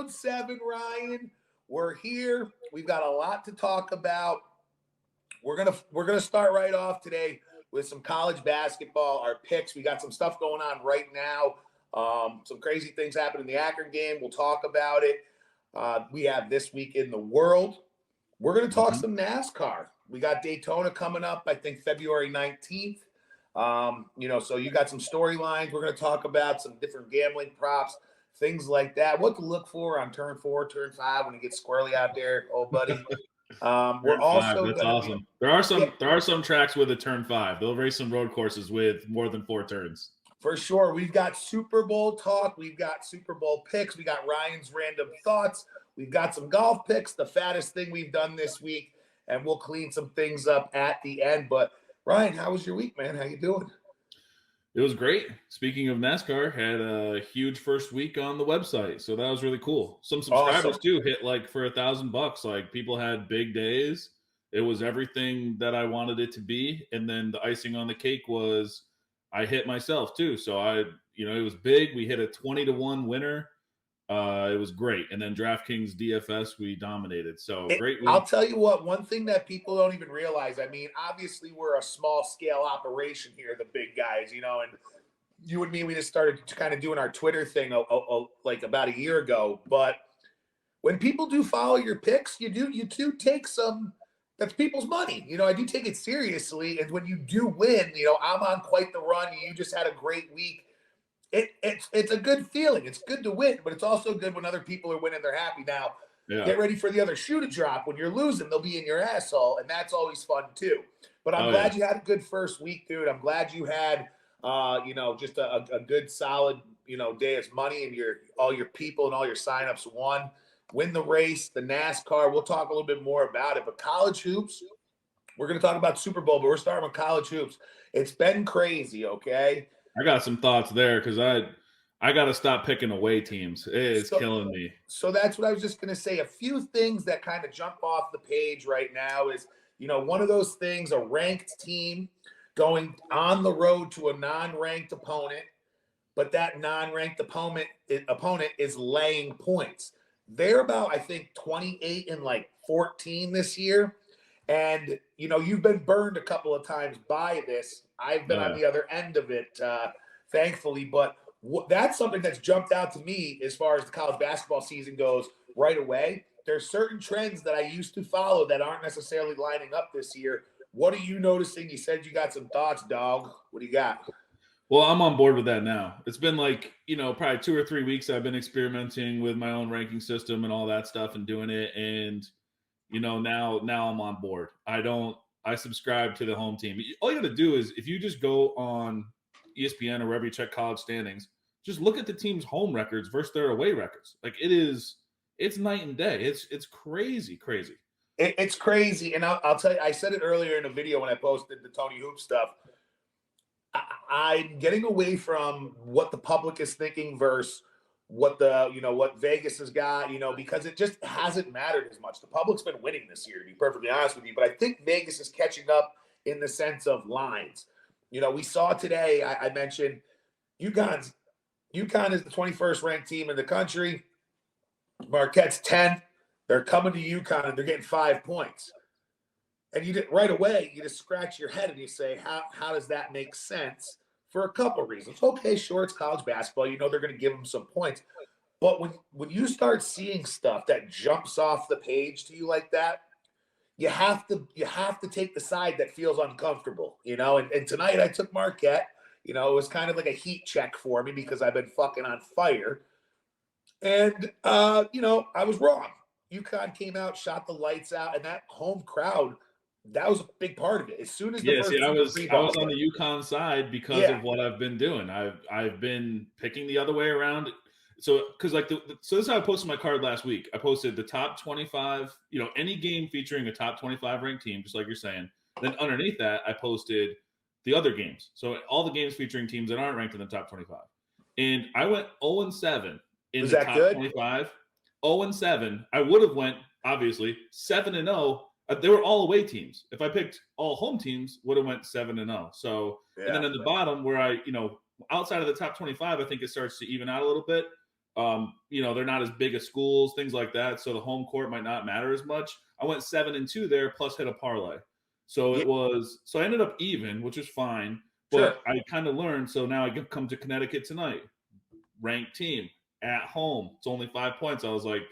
episode 7, Ryan. We're here. We've got a lot to talk about. We're gonna start right off today with some college basketball, our picks. We got some stuff going on right now. Some crazy things happened in the Akron game. We'll talk about it. We have This Week in the World. We're going to talk some NASCAR. We got Daytona coming up, I think February 19th. So you got some storylines. We're going to talk about some different gambling props, things like that. What to look for on turn 4, turn 5 when it gets squirrely out there, old buddy. We're also that's awesome. There are some tracks with a turn 5. They'll race some road courses with more than 4 turns. For sure. We've got Super Bowl talk. We've got Super Bowl picks. We got Ryan's random thoughts. We've got some golf picks, the fattest thing we've done this week, and we'll clean some things up at the end. But Ryan, how was your week, man? How you doing? It was great. Speaking of NASCAR, had a huge first week on the website, so that was really cool. Some subscribers too hit like for $1,000. Like people had big days. It was everything that I wanted it to be, and then the icing on the cake was I hit myself too. So it was big. We hit a 20-1 winner. It was great. And then DraftKings DFS, we dominated. So great week. I'll tell you what, one thing that people don't even realize, I mean, obviously we're a small scale operation here, the big guys, and you and me, we just started kind of doing our Twitter thing like about a year ago. But when people do follow your picks, you do take some. That's people's money. I do take it seriously. And when you do win, I'm on quite the run. You just had a great week. It's a good feeling. It's good to win, but it's also good when other people are winning. They're happy. Now, Get ready for the other shoe to drop. When you're losing, they'll be in your asshole, and that's always fun too. But I'm glad you had a good first week, dude. I'm glad you had, just a good solid, day of money, and all your people and all your signups won. Win the race, the NASCAR. We'll talk a little bit more about it. But college hoops, we're going to talk about Super Bowl, but we're starting with college hoops. It's been crazy, okay? I got some thoughts there because I got to stop picking away teams. It's killing me. So that's what I was just going to say. A few things that kind of jump off the page right now is, one of those things, a ranked team going on the road to a non-ranked opponent, but that non-ranked opponent is laying points. They're about, I think, 28 and 14 this year. And, you've been burned a couple of times by this. I've been on the other end of it, thankfully. But that's something that's jumped out to me as far as the college basketball season goes right away. There's certain trends that I used to follow that aren't necessarily lining up this year. What are you noticing? You said you got some thoughts, dog. What do you got? Well, I'm on board with that now. It's been probably 2 or 3 weeks I've been experimenting with my own ranking system and all that stuff and doing it. And, now I'm on board. I subscribe to the home team. All you got to do is if you just go on ESPN or wherever you check college standings, just look at the team's home records versus their away records. It's night and day. It's crazy. It's crazy. And I'll tell you, I said it earlier in a video when I posted the Tony Hoop stuff. I'm getting away from what the public is thinking versus what what Vegas has got, because it just hasn't mattered as much. The public's been winning this year, to be perfectly honest with you, but I think Vegas is catching up in the sense of lines. We saw today, I mentioned UConn is the 21st ranked team in the country. Marquette's 10th. They're coming to UConn and they're getting 5 points. And right away, you just scratch your head and you say, how does that make sense? For a couple reasons. Okay, sure, it's college basketball. They're going to give them some points. But when you start seeing stuff that jumps off the page to you like that, you have to take the side that feels uncomfortable, And tonight I took Marquette. It was kind of like a heat check for me because I've been fucking on fire. And, I was wrong. UConn came out, shot the lights out, and that home crowd, that was a big part of it. As soon as I was on the UConn side because of what I've been doing. I've been picking the other way around. So because so this is how I posted my card last week. I posted the top 25, any game featuring a top 25 ranked team, just like you're saying. Then underneath that, I posted the other games. So all the games featuring teams that aren't ranked in the top 25. And I went 0-7 in the top 25. 0-7. I would have went obviously 7-0. They were all away teams. If I picked all home teams, would have went 7-0. So, and then at the bottom where outside of the top 25, I think it starts to even out a little bit. They're not as big as schools, things like that. So the home court might not matter as much. I went 7-2 there, plus hit a parlay. So Yeah, I ended up even, which is fine. sure. But I kind of learned. So now I can come to Connecticut tonight, ranked team at home. It's only 5 points. I was like,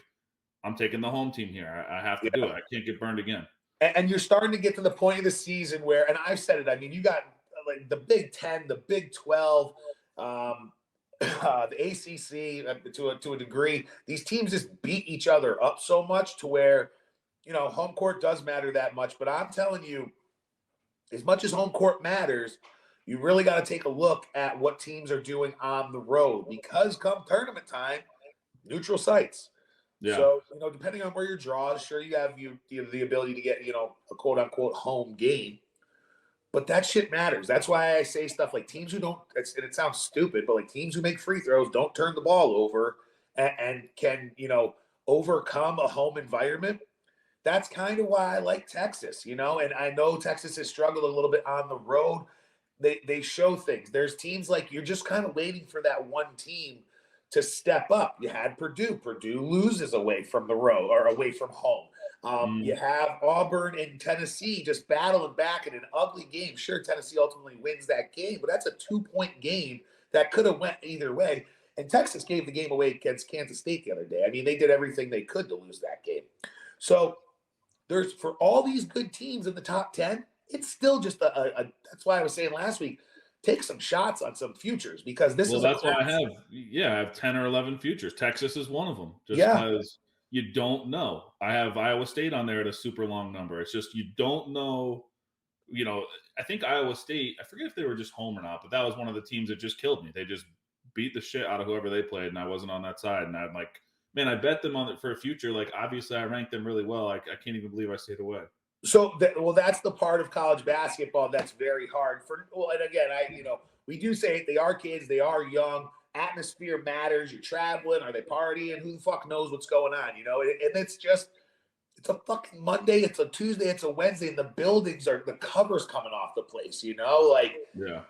I'm taking the home team here. I have to do it. I can't get burned again. And you're starting to get to the point of the season where, and I've said it, I mean, you got like the Big Ten, the Big 12, the ACC to a degree. These teams just beat each other up so much to where, home court does matter that much. But I'm telling you, as much as home court matters, you really got to take a look at what teams are doing on the road, because come tournament time, neutral sites. Yeah. So, depending on where your draw is, sure, you have the ability to get, a quote unquote home game. But that shit matters. That's why I say stuff like teams who don't, and it sounds stupid, but like teams who make free throws, don't turn the ball over, and can, overcome a home environment. That's kind of why I like Texas, and I know Texas has struggled a little bit on the road. They show things. There's teams like you're just kind of waiting for that one team to step up. You had Purdue. Purdue loses away from the road or away from home. You have Auburn and Tennessee just battling back in an ugly game. Sure, Tennessee ultimately wins that game, but that's a 2-point game that could have went either way. And Texas gave the game away against Kansas State the other day. I mean, they did everything they could to lose that game. So there's, for all these good teams in the top 10, it's still just that's why I was saying last week, take some shots on some futures, because this is that's why I have 10 or 11 futures. Texas is one of them, just because you don't know. I have Iowa State on there at a super long number. It's just you don't know. I think Iowa State, I forget if they were just home or not, but that was one of the teams that just killed me. They just beat the shit out of whoever they played, and I wasn't on that side. And I'm like, man, I bet them on it for a future. Like, obviously, I ranked them really well. I can't even believe I stayed away. So, that's the part of college basketball that's very hard for. Well, and again, we do say they are kids, they are young. Atmosphere matters. You're traveling. Are they partying? Who the fuck knows what's going on? And it's a fucking Monday. It's a Tuesday. It's a Wednesday, and the covers coming off the place. Yeah.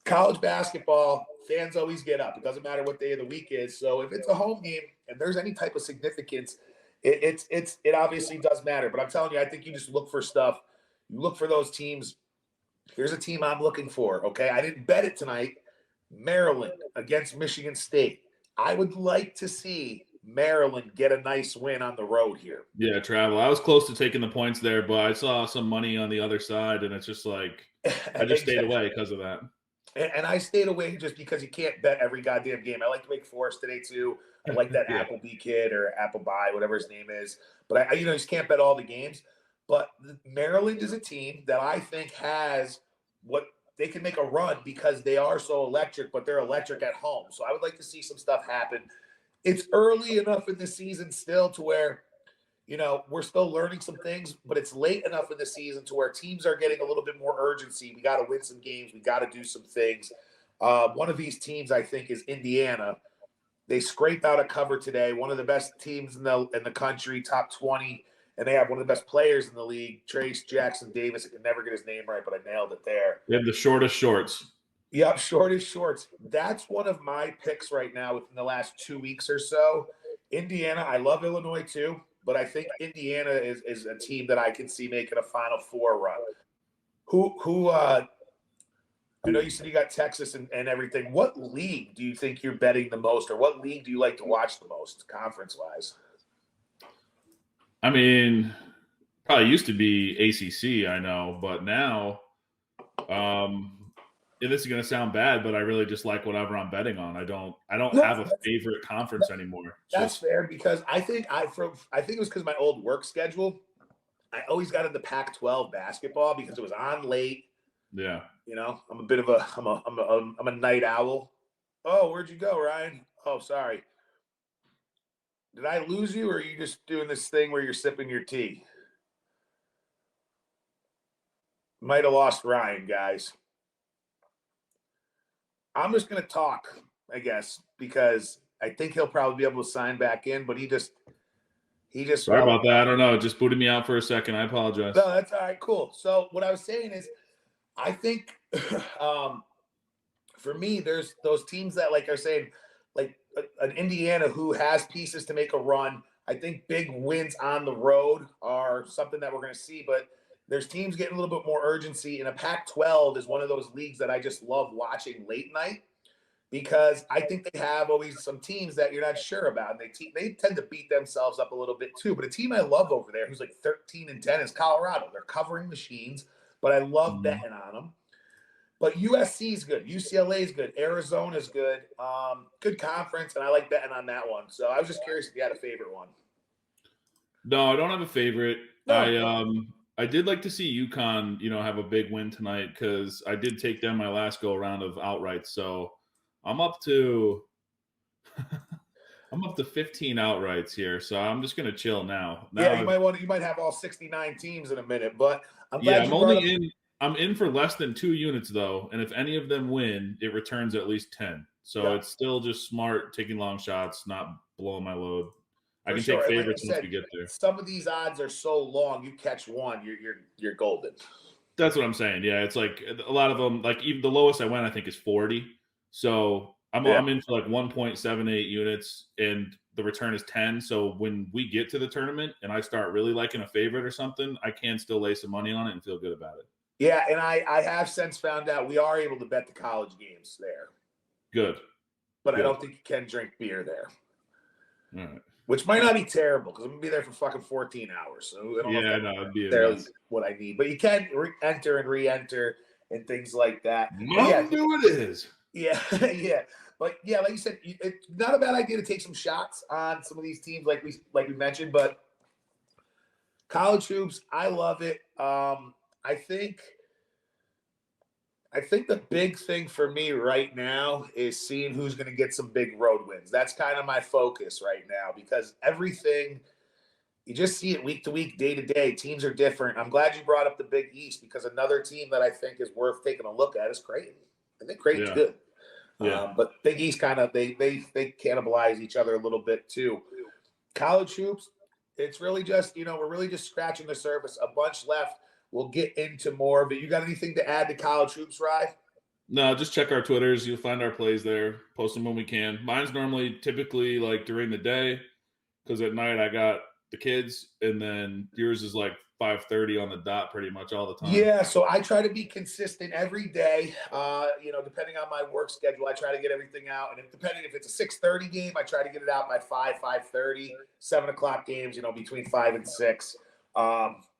College basketball fans always get up. It doesn't matter what day of the week is. So if it's a home game and there's any type of significance, it obviously does matter. But I'm telling you, I think you just look for stuff. You look for those teams. Here's a team I'm looking for. Okay, I didn't bet it tonight. Maryland against Michigan State. I would like to see Maryland get a nice win on the road here. Yeah, travel. I was close to taking the points there, but I saw some money on the other side, and it's just like I just stayed away because of that. And I stayed away just because you can't bet every goddamn game. I like to make Forest today too. I like that Appleby kid or Appleby, whatever his name is. But I just can't bet all the games. But Maryland is a team that I think has what they can make a run, because they are so electric, but they're electric at home. So I would like to see some stuff happen. It's early enough in the season still to where, we're still learning some things, but it's late enough in the season to where teams are getting a little bit more urgency. We got to win some games. We got to do some things. One of these teams, I think, is Indiana. They scraped out a cover today. One of the best teams in the country, top 20, and they have one of the best players in the league, Trace Jackson Davis. I can never get his name right, but I nailed it there. They have the shortest shorts. Yep, shortest shorts. That's one of my picks right now within the last 2 weeks or so. Indiana, I love Illinois too, but I think Indiana is a team that I can see making a Final Four run. I know you said you got Texas and everything. What league do you think you're betting the most, or what league do you like to watch the most, conference-wise? I mean, probably used to be ACC, I know, but now, this is going to sound bad, but I really just like whatever I'm betting on. I don't have a favorite conference anymore. That's fair, because I think it was because of my old work schedule. I always got into Pac-12 basketball because it was on late. Yeah. I'm a bit of I'm a night owl. Oh, where'd you go, Ryan? Oh, sorry. Did I lose you, or are you just doing this thing where you're sipping your tea? Might have lost Ryan, guys. I'm just going to talk, I guess, because I think he'll probably be able to sign back in, but he just. Sorry about that. I don't know. It just booted me out for a second. I apologize. No, that's all right. Cool. So what I was saying is, I think for me, there's those teams that are saying, like an Indiana who has pieces to make a run. I think big wins on the road are something that we're going to see, but there's teams getting a little bit more urgency. And a Pac-12 is one of those leagues that I just love watching late night because I think they have always some teams that you're not sure about. And they tend to beat themselves up a little bit too. But a team I love over there who's like 13-10 is Colorado. They're covering machines, but I love betting on them. But USC is good. UCLA is good. Arizona is good. Good conference, and I like betting on that one. So I was just curious if you had a favorite one. No, I don't have a favorite. No. I did like to see UConn, have a big win tonight because I did take them my last go around of outright. So I'm up to 15 outrights here. So I'm just gonna chill now. Yeah, you might have all 69 teams in a minute, but I'm glad you brought up. I'm in for less than 2 units though, and if any of them win, it returns at least 10. So It's still just smart taking long shots, not blowing my load. I can take favorites once we get there. Some of these odds are so long, you catch one, you're golden. That's what I'm saying. Yeah, it's like a lot of them. Like even the lowest I went, I think, is 40. So I'm in for like 1.78 units, and the return is 10. So when we get to the tournament and I start really liking a favorite or something, I can still lay some money on it and feel good about it. Yeah, and I have since found out we are able to bet the college games there. Good. But I don't think you can drink beer there. All right. Which might not be terrible because I'm going to be there for fucking 14 hours. So it'd be what I need. But you can enter and re-enter and things like that. It is. Yeah, yeah. But yeah, like you said, it's not a bad idea to take some shots on some of these teams like we mentioned. But college hoops, I love it. I think the big thing for me right now is seeing who's going to get some big road wins. That's kind of my focus right now because everything, you just see it week to week, day to day. Teams are different. I'm glad you brought up the Big East because another team that I think is worth taking a look at is Creighton. I think Creighton's good. Yeah. But Big East kind of, they cannibalize each other a little bit too. College hoops, it's really just, we're really just scratching the surface. A bunch left. We'll get into more of it. You got anything to add to college hoops, Rye? No, just check our Twitters. You'll find our plays there. Post them when we can. Mine's typically like during the day because at night I got the kids, and then yours is like 5:30 on the dot pretty much all the time. Yeah, so I try to be consistent every day. Depending on my work schedule, I try to get everything out. And if it's a 6:30 game, I try to get it out by 5:30. 7 o'clock games, between 5 and 6.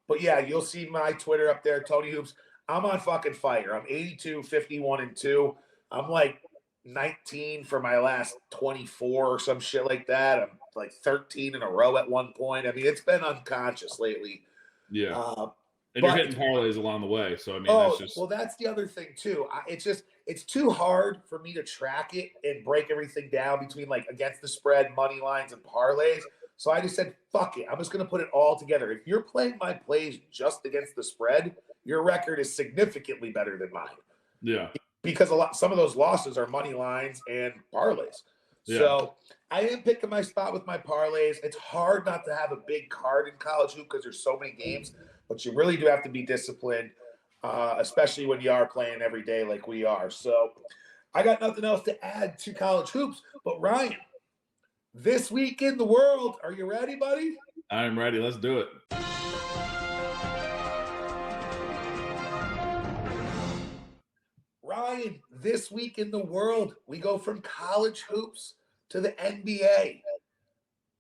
But yeah, you'll see my Twitter up there, Tony Hoops. I'm on fucking fire. I'm 82, 51, and 2. I'm like 19 for my last 24 or some shit like that. I'm like 13 in a row at one point. I mean, it's been unconscious lately. Yeah. And you're hitting parlays along the way. So, I mean, that's the other thing too. It's too hard for me to track it and break everything down between like against the spread, money lines, and parlays. So I just said, fuck it. I'm just going to put it all together. If you're playing my plays just against the spread, your record is significantly better than mine. Yeah. Because some of those losses are money lines and parlays. Yeah. So I am picking my spot with my parlays. It's hard not to have a big card in college hoop because there's so many games, but you really do have to be disciplined, especially when you are playing every day like we are. So I got nothing else to add to college hoops, but Ryan, this week in the world, are you ready, buddy? I'm ready. Let's do it. Ryan, this week in the world, we go from college hoops to the NBA.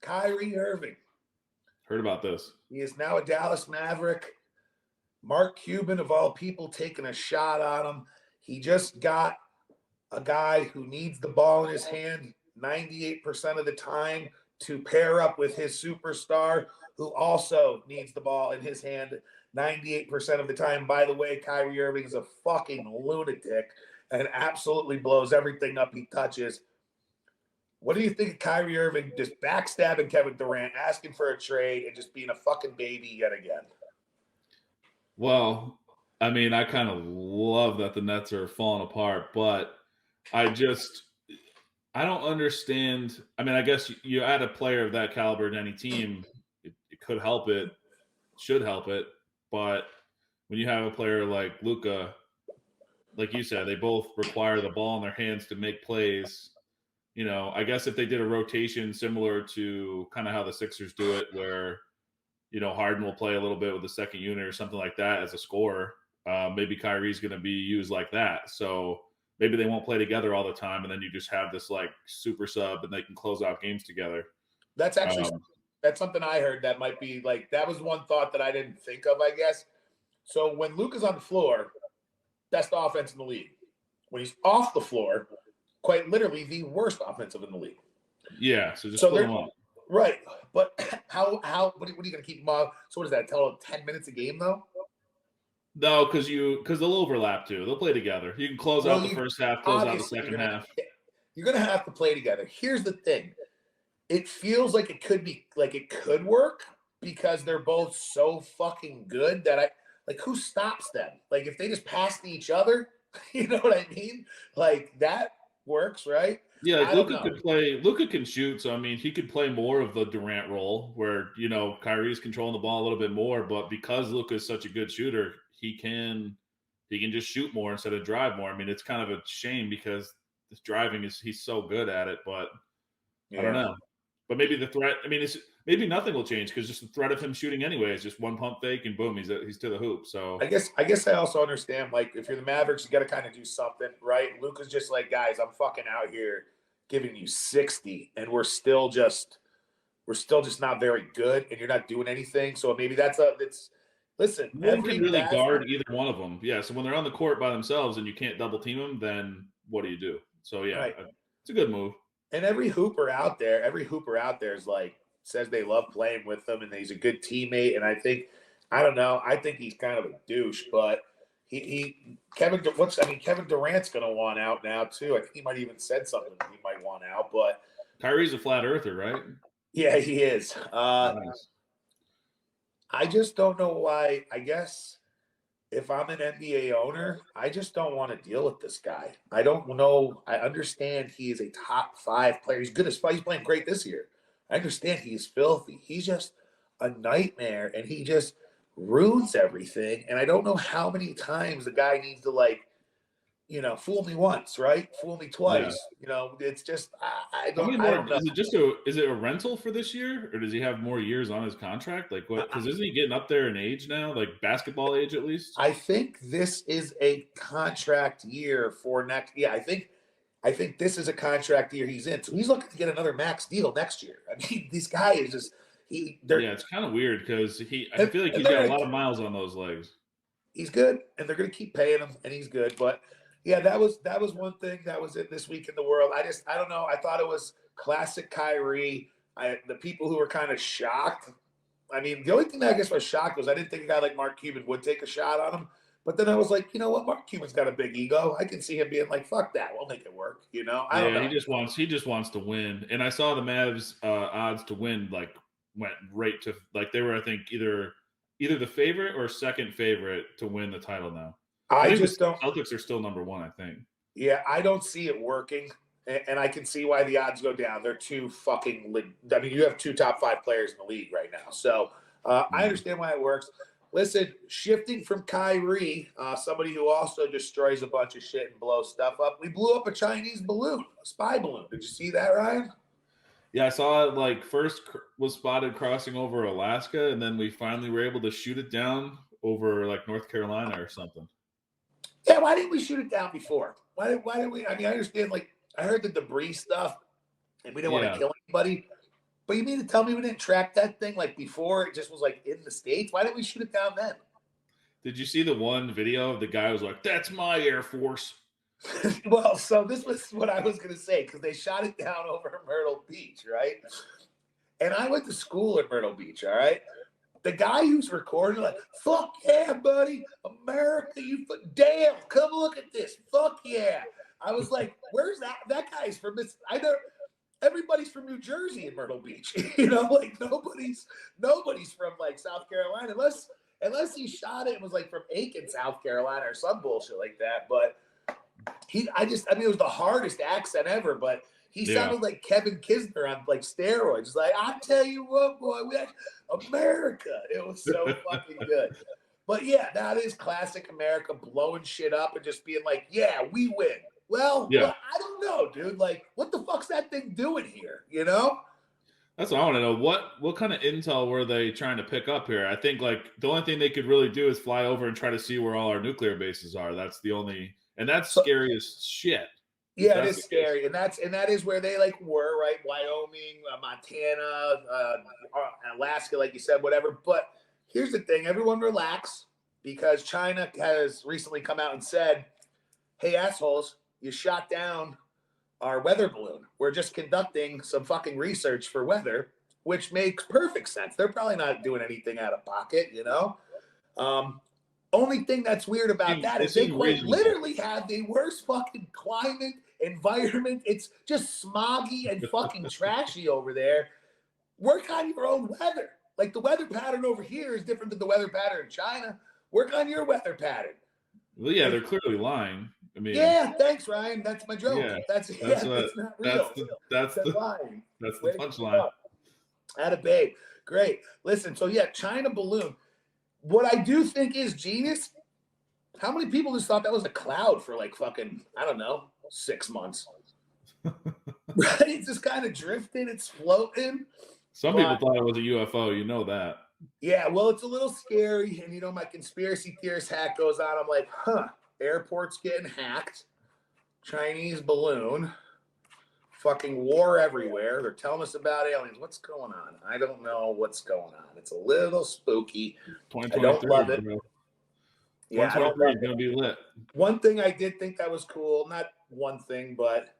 Kyrie Irving. Heard about this. He is now a Dallas Maverick. Mark Cuban, of all people, taking a shot on him. He just got a guy who needs the ball in his hand 98% of the time to pair up with his superstar, who also needs the ball in his hand 98% of the time. By the way, Kyrie Irving is a fucking lunatic and absolutely blows everything up he touches. What do you think of Kyrie Irving just backstabbing Kevin Durant, asking for a trade, and just being a fucking baby yet again? Well, I mean, I kind of love that the Nets are falling apart, but I don't understand. I mean, I guess you add a player of that caliber to any team, it could help it, should help it. But when you have a player like Luka, like you said, they both require the ball in their hands to make plays. I guess if they did a rotation similar to kind of how the Sixers do it, where Harden will play a little bit with the second unit or something like that as a scorer. Maybe Kyrie's going to be used like that. So maybe they won't play together all the time, and then you just have this like super sub, and they can close out games together. That's actually that's something I heard that might be like that was one thought that I didn't think of, I guess. So when Luke is on the floor, best offense in the league. When he's off the floor, quite literally the worst offensive in the league. Yeah, so just split them up. Right, but what are you going to keep him off? So what is that? Tell him 10 minutes a game though? No, because they'll overlap too. They'll play together. You can close out the first half, close out the second half. You're going to have to play together. Here's the thing: it feels like it could work because they're both so fucking good that who stops them? Like if they just pass to each other, you know what I mean? Like that works, right? Yeah, like Luka could play. Luka can shoot, so I mean, he could play more of the Durant role, where Kyrie's controlling the ball a little bit more. But because Luka is such a good shooter, he can just shoot more instead of drive more. I mean, it's kind of a shame because this driving he's so good at it, but I don't know. But maybe the threat. I mean, maybe nothing will change because just the threat of him shooting anyway is just one pump fake and boom, he's to the hoop. So I guess I also understand, like, if you're the Mavericks, you got to kind of do something, right? Luka's just like, guys, I'm fucking out here giving you 60, and we're still just not very good, and you're not doing anything. So maybe listen. No one can really guard either one of them. Yeah. So when they're on the court by themselves and you can't double team them, then what do you do? So yeah, right. It's a good move. And every hooper out there is like says they love playing with him and he's a good teammate. And I think he's kind of a douche, but Kevin Durant's going to want out now too. I think he might even said something he might want out, but Kyrie's a flat earther, right? Yeah, he is. Nice. I just don't know why. I guess if I'm an NBA owner, I just don't want to deal with this guy. I don't know. I understand he is a top 5 player. He's good as he's playing great this year. I understand he's filthy. He's just a nightmare, and he just ruins everything. And I don't know how many times the guy needs to fool me once, right? Fool me twice. Yeah. It's just I don't know. Is it a rental for this year, or does he have more years on his contract? Like what? Because isn't he getting up there in age now, like basketball age at least? I think this is a contract year for next. Yeah, I think this is a contract year he's in. So he's looking to get another max deal next year. I mean, this guy is just it's kind of weird because I feel like he's got a lot of miles on those legs. He's good, and they're going to keep paying him, and he's good, but. Yeah, that was one thing that was it this week in the world. I don't know. I thought it was classic Kyrie. The people who were kind of shocked. I mean, the only thing that I guess was shocked was I didn't think a guy like Mark Cuban would take a shot on him. But then I was like, you know what? Mark Cuban's got a big ego. I can see him being like, "Fuck that, we'll make it work." I don't know. He just wants to win. And I saw the Mavs odds to win went right to they were I think either the favorite or second favorite to win the title now. I just don't. Celtics are still number 1, I think. Yeah, I don't see it working, and I can see why the odds go down. They're too fucking. I mean, you have 2 top 5 players in the league right now, so I understand why it works. Listen, shifting from Kyrie, somebody who also destroys a bunch of shit and blows stuff up. We blew up a Chinese balloon, a spy balloon. Did you see that, Ryan? Yeah, I saw it. First was spotted crossing over Alaska, and then we finally were able to shoot it down over North Carolina or something. Yeah, why didn't we shoot it down before? Why did we? I mean, I understand. I heard the debris stuff, and we didn't want to kill anybody. But you mean to tell me we didn't track that thing before? It just was in the States. Why didn't we shoot it down then? Did you see the one video of the guy who was like, "That's my Air Force"? Well, so this was what I was going to say because they shot it down over Myrtle Beach, right? And I went to school at Myrtle Beach. All right. The guy who's recording, fuck yeah, buddy, America, damn, come look at this, fuck yeah. I was like, where's that? That guy's from this. Everybody's from New Jersey in Myrtle Beach, nobody's from South Carolina unless he shot it and was from Aiken, South Carolina or some bullshit like that. But it was the hardest accent ever, but he sounded like Kevin Kisner on steroids. I tell you what, boy, we had America. It was so fucking good. But yeah, that is classic America, blowing shit up and just being yeah, we win. Well, Yeah. I don't know, dude. Like, what the fuck's that thing doing here? You know? That's what I want to know. What kind of intel were they trying to pick up here? I think like the only thing they could really do is fly over and try to see where all our nuclear bases are. That's the only, and that's So, scary as shit. yeah, it is scary, and that is where they like were, right? Wyoming, Montana, Alaska, like you said, whatever. But here's the thing: everyone relax, because China has recently come out and said, "Hey, assholes, you shot down our weather balloon. We're just conducting some fucking research for weather," which makes perfect sense. They're probably not doing anything out of pocket, you know? Only thing that's weird about that is they quite literally have the worst fucking climate environment. It's just smoggy and fucking trashy over there. Work on your own weather. Like, the weather pattern over here is different than the weather pattern in China. Work on your weather pattern. Well, yeah, they're clearly lying. I mean, yeah, thanks, Ryan. That's my joke. Yeah, That's it's not real. That's the lying. That's the punchline. Atta babe. Great. Listen, so yeah, China balloon. What I do think is genius. How many people just thought that was a cloud for like fucking, I don't know, 6 months? Right? It's just kind of drifting, it's floating. Some people thought it was a UFO, you know that. Yeah, well, it's a little scary. And, you know, my conspiracy theorist hat goes on. I'm like, airport's getting hacked. Chinese balloon. Fucking war everywhere. They're telling us about aliens. What's going on? I don't know what's going on. It's a little spooky. I don't love it. Bro. Yeah, I don't love it. Gonna be lit. One thing I did think that was cool, not one thing, but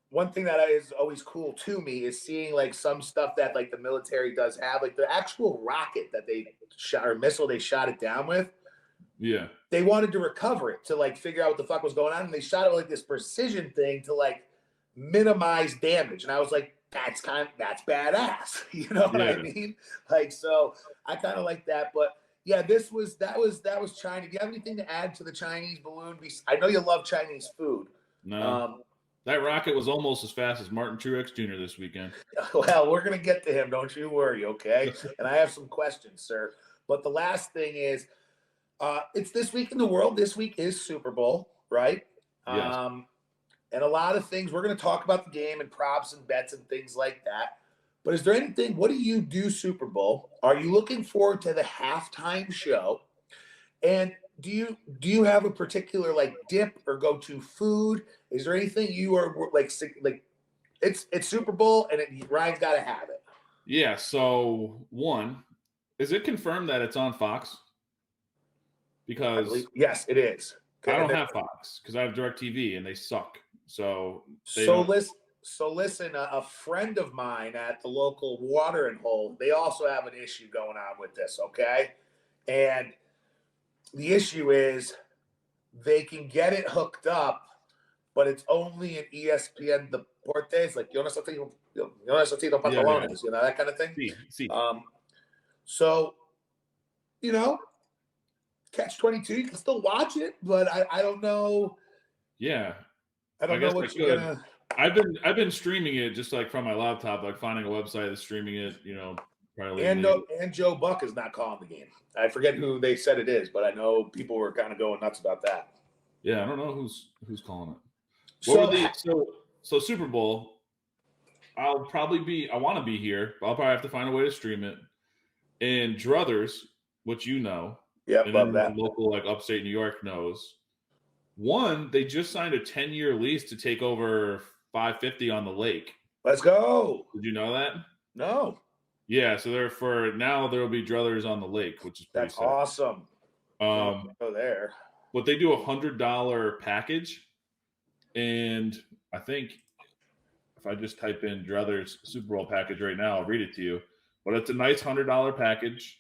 one thing that is always cool to me is seeing like some stuff that like the military does have, like the actual rocket that they shot or missile they shot it down with. Yeah. They wanted to recover it to like figure out what the fuck was going on. And they shot it with like this precision thing to like minimize damage. And I was like, that's badass. You know what I mean? Like, so I kind of like that. But yeah, that was China. Do you have anything to add to the Chinese balloon? I know you love Chinese food. No. That rocket was almost as fast as Martin Truex Jr. this weekend. Well, we're going to get to him. Don't you worry, okay? And I have some questions, sir. But the last thing is, it's this week in the world. This week is Super Bowl, right? Yes. And a lot of things. We're going to talk about the game and props and bets and things like that. But is there anything, what do you do Super Bowl? Are you looking forward to the halftime show? And do you have a particular like dip or go-to food? Is there anything you are like it's Super Bowl and Ryan's got to have it? Yeah. So one, is it confirmed that it's on Fox? Because yes, it is. I don't have Fox because I have DirecTV and they suck. So listen, a friend of mine at the local watering hole, they also have an issue going on with this, okay? And the issue is they can get it hooked up, but it's only an ESPN Deportes, like yo necesito pantalones, you know, that kind of thing. So, you know, Catch-22, you can still watch it, but I don't know. Yeah. I don't know what you're gonna. I've been streaming it just like from my laptop, like finding a website that's streaming it, you know. And Joe Buck is not calling the game. I forget who they said it is, but I know people were kind of going nuts about that. Yeah, I don't know who's calling it. So Super Bowl, I want to be here, but I'll probably have to find a way to stream it. And Druthers, which you know, and love that. Local like upstate New York knows. One, they just signed a 10-year lease to take over 550 on the lake. Let's go. Did you know that? No. Yeah, so there will be Druthers on the lake, which is pretty That's sick. Awesome. Go there. But they do $100 package, and I think if I just type in Druthers Super Bowl package right now, I'll read it to you. But it's a nice $100 package.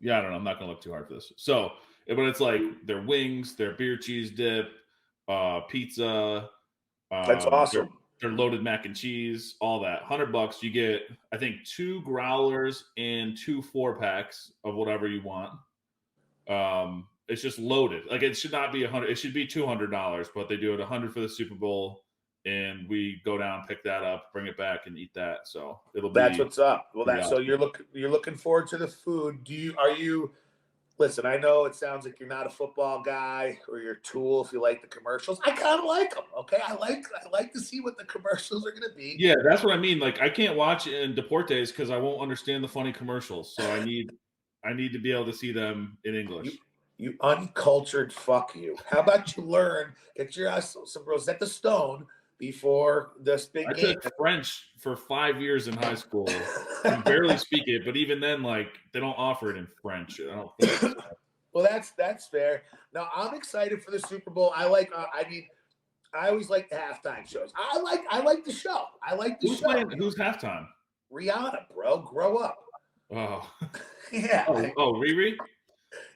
Yeah, I don't know. I'm not going to look too hard for this. So, but it's like their wings, their beer cheese dip, pizza. That's awesome. Their loaded mac and cheese, all that. $100. You get, I think, 2 growlers and 2 4-packs of whatever you want. It's just loaded. Like it should not be $100. It should be $200, but they do it $100 for the Super Bowl. And we go down, pick that up, bring it back, and eat that. So that's what's up. Well, so you're looking forward to the food. listen, I know it sounds like you're not a football guy or you're a tool if you like the commercials. I kind of like them. Okay, I like to see what the commercials are going to be. Yeah, that's what I mean. Like, I can't watch in Deportes because I won't understand the funny commercials. So I need to be able to see them in English. You uncultured fuck you. How about you learn, get your ass some Rosetta Stone before this big I game? took French for 5 years in high school. Can barely speak it, but even then, like, they don't offer it in French. I don't think. So. Well, that's fair. Now I'm excited for the Super Bowl. I like. I always like the halftime shows. I like the show. I like the show. Who's halftime? Rihanna, bro, grow up. Oh, yeah. Riri.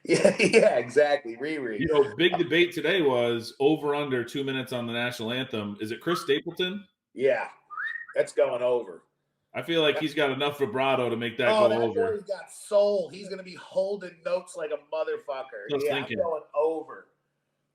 Yeah, exactly. Riri. You know, big debate today was over under 2 minutes on the national anthem. Is it Chris Stapleton? Yeah, that's going over. I feel like he's got enough vibrato to make that go over. He's got soul. He's going to be holding notes like a motherfucker. Just thinking. I'm going over.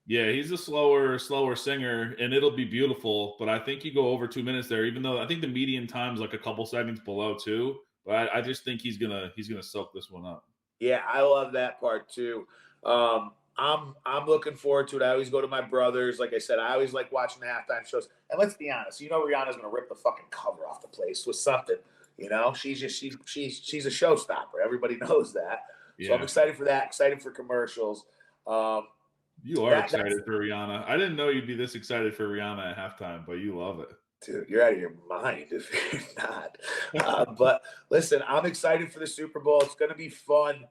Yeah, he's a slower singer, and it'll be beautiful. But I think you go over 2 minutes there, even though I think the median time's like a couple seconds below too. But I just think he's gonna soak this one up. Yeah, I love that part too. I'm looking forward to it. I always go to my brother's. Like I said, I always like watching the halftime shows. And let's be honest, you know Rihanna's gonna rip the fucking cover off the place with something. You know, she's a showstopper. Everybody knows that. Yeah. So I'm excited for that. Excited for commercials. You are excited for Rihanna. I didn't know you'd be this excited for Rihanna at halftime, but you love it. Dude, you're out of your mind if you're not. But listen, I'm excited for the Super Bowl. It's going to be fun.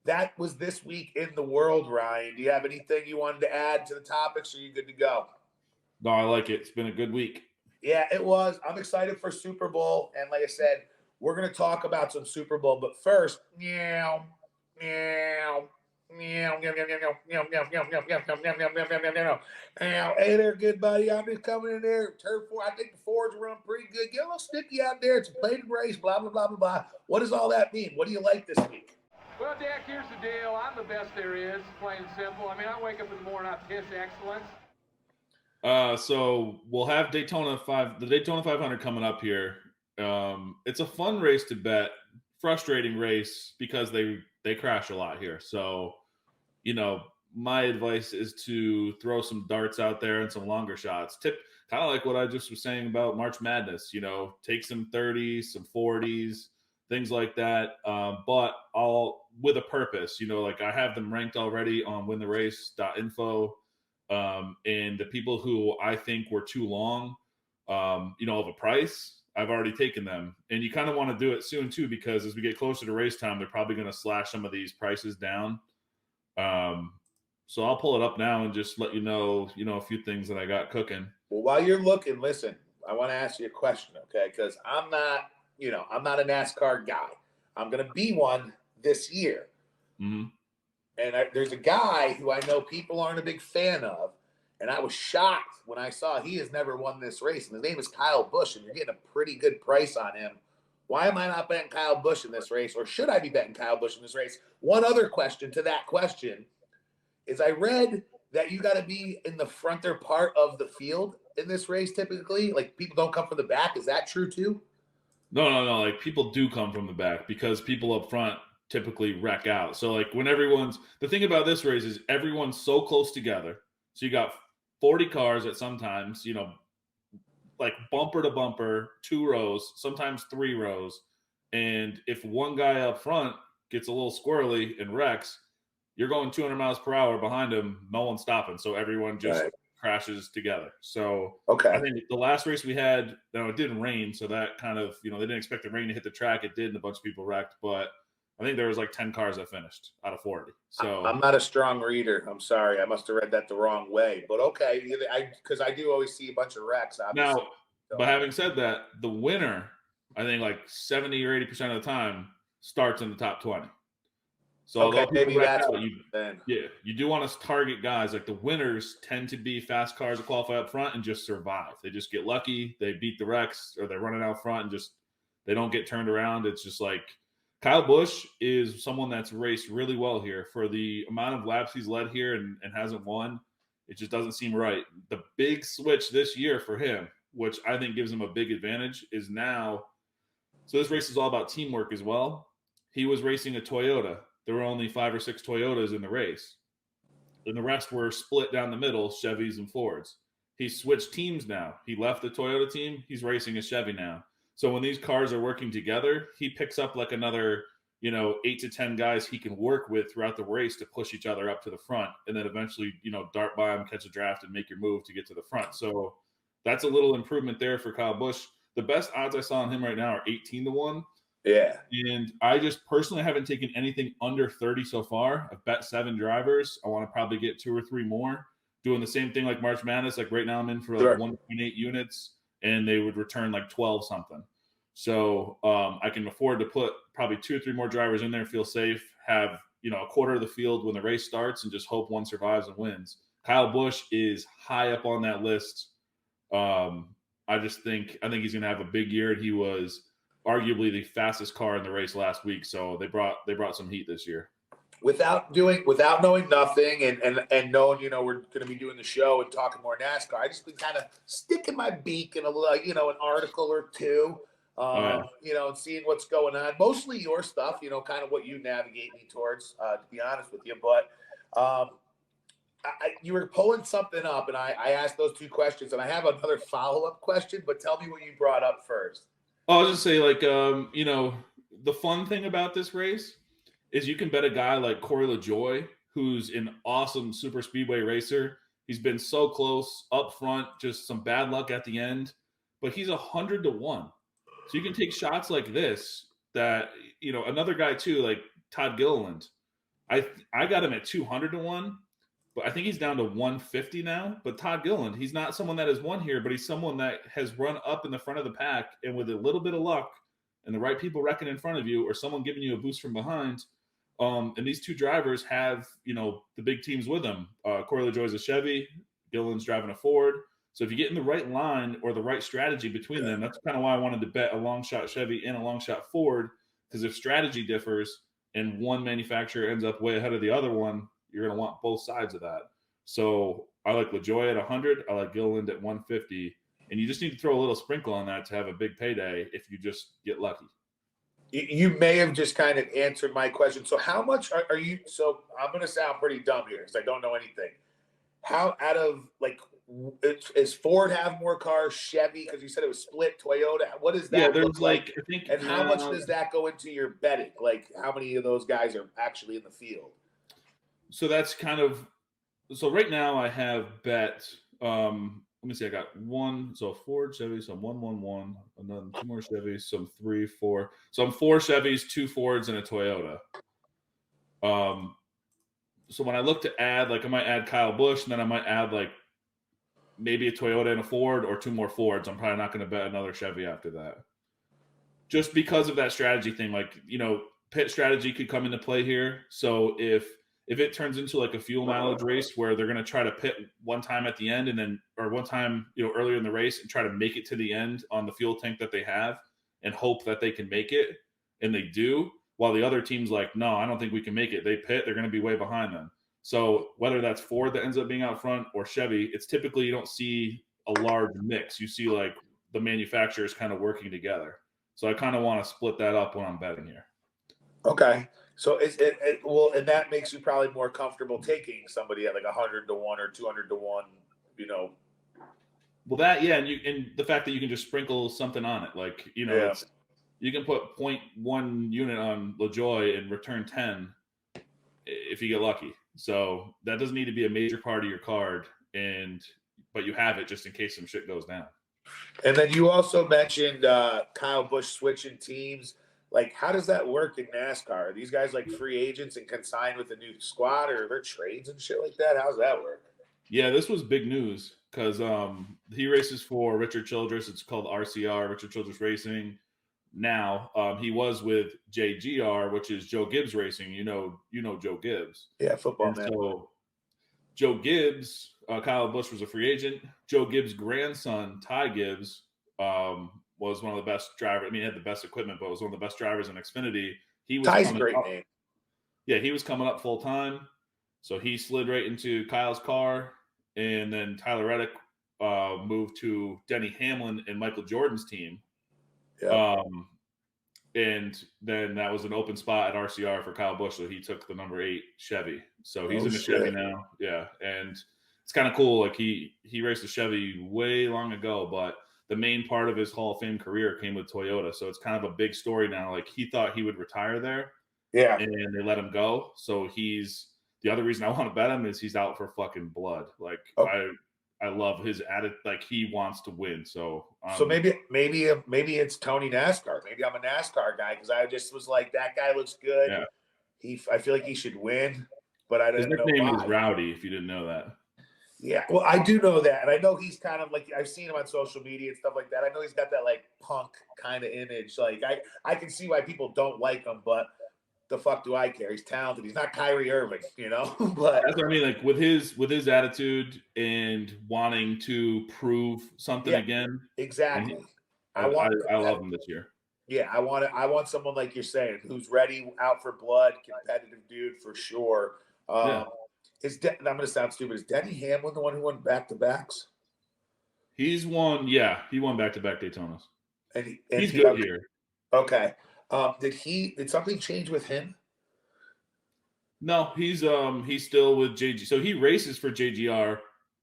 That was this week in the world, Ryan. Do you have anything you wanted to add to the topics, or are you good to go? No, I like it. It's been a good week. Yeah, it was. I'm excited for Super Bowl. And like I said, we're going to talk about some Super Bowl. But first, meow, meow. Hey there, good buddy. I'm just coming in there. Turf 4. I think the Fords run pretty good. Get a little sticky out there. It's a plated race. Blah blah blah blah blah. What does all that mean? What do you like this week? Well, Dak, here's the deal. I'm the best there is, plain and simple. I mean, I wake up in the morning, I piss excellence. So we'll have the Daytona 500 coming up here. It's a fun race to bet. Frustrating race because they crash a lot here. So, you know, my advice is to throw some darts out there and some longer shots. Kind of like what I just was saying about March Madness, you know, take some 30s, some 40s, things like that. But all with a purpose, you know, like I have them ranked already on wintherace.info. And the people who I think were too long, you know, of a price, I've already taken them. And you kind of want to do it soon too, because as we get closer to race time, they're probably going to slash some of these prices down. So I'll pull it up now and just let you know, a few things that I got cooking. Well, while you're looking, listen, I want to ask you a question, okay? Because I'm not a NASCAR guy. I'm going to be one this year. Mm-hmm. And there's a guy who I know people aren't a big fan of. And I was shocked when I saw he has never won this race. And his name is Kyle Busch, and you're getting a pretty good price on him. Why am I not betting Kyle Busch in this race? Or should I be betting Kyle Busch in this race? One other question to that question is I read that you got to be in the fronter part of the field in this race typically. Like, people don't come from the back. Is that true too? No. Like, people do come from the back because people up front typically wreck out. So, like, the thing about this race is everyone's so close together. So you got 40 cars at sometimes, you know, like bumper to bumper, 2 rows, sometimes 3 rows. And if one guy up front gets a little squirrely and wrecks, you're going 200 miles per hour behind him. No one's stopping. So everyone just crashes together. So I think the last race we had, it didn't rain. So that kind of, they didn't expect the rain to hit the track. It did. And a bunch of people wrecked. But I think there was like 10 cars that finished out of 40. So I'm not a strong reader. I'm sorry. I must have read that the wrong way. But okay, because I do always see a bunch of wrecks. Obviously. Now, but having said that, the winner, I think like 70 or 80% of the time starts in the top 20. So maybe that's what you do want to target guys. Like the winners tend to be fast cars that qualify up front and just survive. They just get lucky. They beat the wrecks, or they're running out front and just they don't get turned around. It's just like Kyle Busch is someone that's raced really well here for the amount of laps he's led here and hasn't won. It just doesn't seem right. The big switch this year for him, which I think gives him a big advantage, is now. So this race is all about teamwork as well. he was racing a Toyota. There were only 5 or 6 Toyotas in the race, and the rest were split down the middle, Chevys and Fords. He switched teams now. He left the Toyota team. He's racing a Chevy now. So when these cars are working together, he picks up like another, 8 to 10 guys he can work with throughout the race to push each other up to the front, and then eventually, dart by him, catch a draft, and make your move to get to the front. So that's a little improvement there for Kyle Busch. The best odds I saw on him right now are 18-1. Yeah. And I just personally haven't taken anything under 30 so far. I've bet 7 drivers. I want to probably get 2 or 3 more. Doing the same thing like March Madness. Like right now I'm in for like 1.8 units, and they would return like 12 something. So I can afford to put probably 2 or 3 more drivers in there, feel safe, have, a quarter of the field when the race starts, and just hope one survives and wins. Kyle Busch is high up on that list. I think he's going to have a big year. He was arguably the fastest car in the race last week, so they brought some heat this year. Without knowing nothing and knowing, we're going to be doing the show and talking more NASCAR, I just been kind of sticking my beak in an article or two, and seeing what's going on. Mostly your stuff, kind of what you navigate me towards, to be honest with you. But you were pulling something up, and I asked those 2 questions, and I have another follow-up question, but tell me what you brought up first. I'll just say, the fun thing about this race is you can bet a guy like Corey LaJoie, who's an awesome super speedway racer. He's been so close up front, just some bad luck at the end, but he's 100-1. So you can take shots like this that, another guy too, like Todd Gilliland. I got him at 200-1, but I think he's down to 150 now. But Todd Gilliland, he's not someone that has won here, but he's someone that has run up in the front of the pack, and with a little bit of luck and the right people wrecking in front of you, or someone giving you a boost from behind. And these 2 drivers have, the big teams with them. Corey LaJoie's a Chevy, Gilliland's driving a Ford. So if you get in the right line or the right strategy between them, that's kind of why I wanted to bet a long shot Chevy and a long shot Ford, because if strategy differs and one manufacturer ends up way ahead of the other one, you're going to want both sides of that. So I like LaJoie at 100. I like Gilliland at 150. And you just need to throw a little sprinkle on that to have a big payday if you just get lucky. You may have just kind of answered my question. So how much are you – so I'm going to sound pretty dumb here because I don't know anything. How out of is Ford have more cars, Chevy, because you said it was split, Toyota? What does that look like? I think, and how much does that go into your betting? Like how many of those guys are actually in the field? So that's kind of – so right now I have bet let me see. I got 1, so 4 Chevys, some 1, and then 2 more Chevys, some 3, 4. So I'm 4 Chevys, 2 Fords, and a Toyota. So when I look to add, I might add Kyle Busch, and then I might add maybe a Toyota and a Ford, or 2 more Fords. I'm probably not going to bet another Chevy after that, just because of that strategy thing. Pit strategy could come into play here. So if it turns into a fuel mileage race where they're going to try to pit one time at the end or one time, earlier in the race and try to make it to the end on the fuel tank that they have and hope that they can make it. And they do, while the other team's like, no, I don't think we can make it. They pit, they're going to be way behind them. So whether that's Ford that ends up being out front or Chevy, it's typically, you don't see a large mix. You see the manufacturers kind of working together. So I kind of want to split that up when I'm betting here. Okay. So well, and that makes you probably more comfortable taking somebody at 100-1 or 200-1, Well, that, yeah, and the fact that you can just sprinkle something on it, you can put 0.1 unit on LaJoie and return 10 if you get lucky. So that doesn't need to be a major part of your card, but you have it just in case some shit goes down. And then you also mentioned Kyle Busch switching teams. How does that work in NASCAR? Are these guys free agents and can sign with a new squad, or are there trades and shit like that? How's that work? Yeah, this was big news because he races for Richard Childress. It's called RCR, Richard Childress Racing. Now he was with JGR, which is Joe Gibbs Racing. You know Joe Gibbs. Yeah, football man. So Joe Gibbs, Kyle Busch was a free agent. Joe Gibbs' grandson, Ty Gibbs, was one of the best drivers. I mean, he had the best equipment, but was one of the best drivers in Xfinity. Ty's a great name. Yeah, he was coming up full time. So he slid right into Kyle's car. And then Tyler Reddick moved to Denny Hamlin and Michael Jordan's team. Yeah. And then that was an open spot at RCR for Kyle Busch, so he took the number 8 Chevy. So he's in a Chevy now. Yeah, and it's kind of cool. Like he raced a Chevy way long ago, but the main part of his Hall of Fame career came with Toyota. So it's kind of a big story now. Like he thought he would retire there, and they let him go. So he's the other reason I want to bet him is he's out for fucking blood. Like I love his attitude. Like he wants to win. So maybe it's Tony NASCAR. Maybe I'm a NASCAR guy because I just was like, that guy looks good. Yeah. I feel like he should win, but I don't know why. His nickname is Rowdy. If you didn't know that. Yeah, well, I do know that, and I know he's kind of like I've seen him on social media and stuff like that. I know he's got that like punk kind of image. Like I can see why people don't like him, but the fuck do I care? He's talented. He's not Kyrie Irving, But that's what I mean. Like with his attitude and wanting to prove something again. Exactly. I love him this year. Yeah, I want someone like you're saying who's ready, out for blood, competitive dude for sure. I'm going to sound stupid. Is Denny Hamlin the one who won back-to-backs? He's won. Yeah, he won back-to-back Daytonas. And he's good here. Okay. Did something change with him? No, he's still with JG. So he races for JGR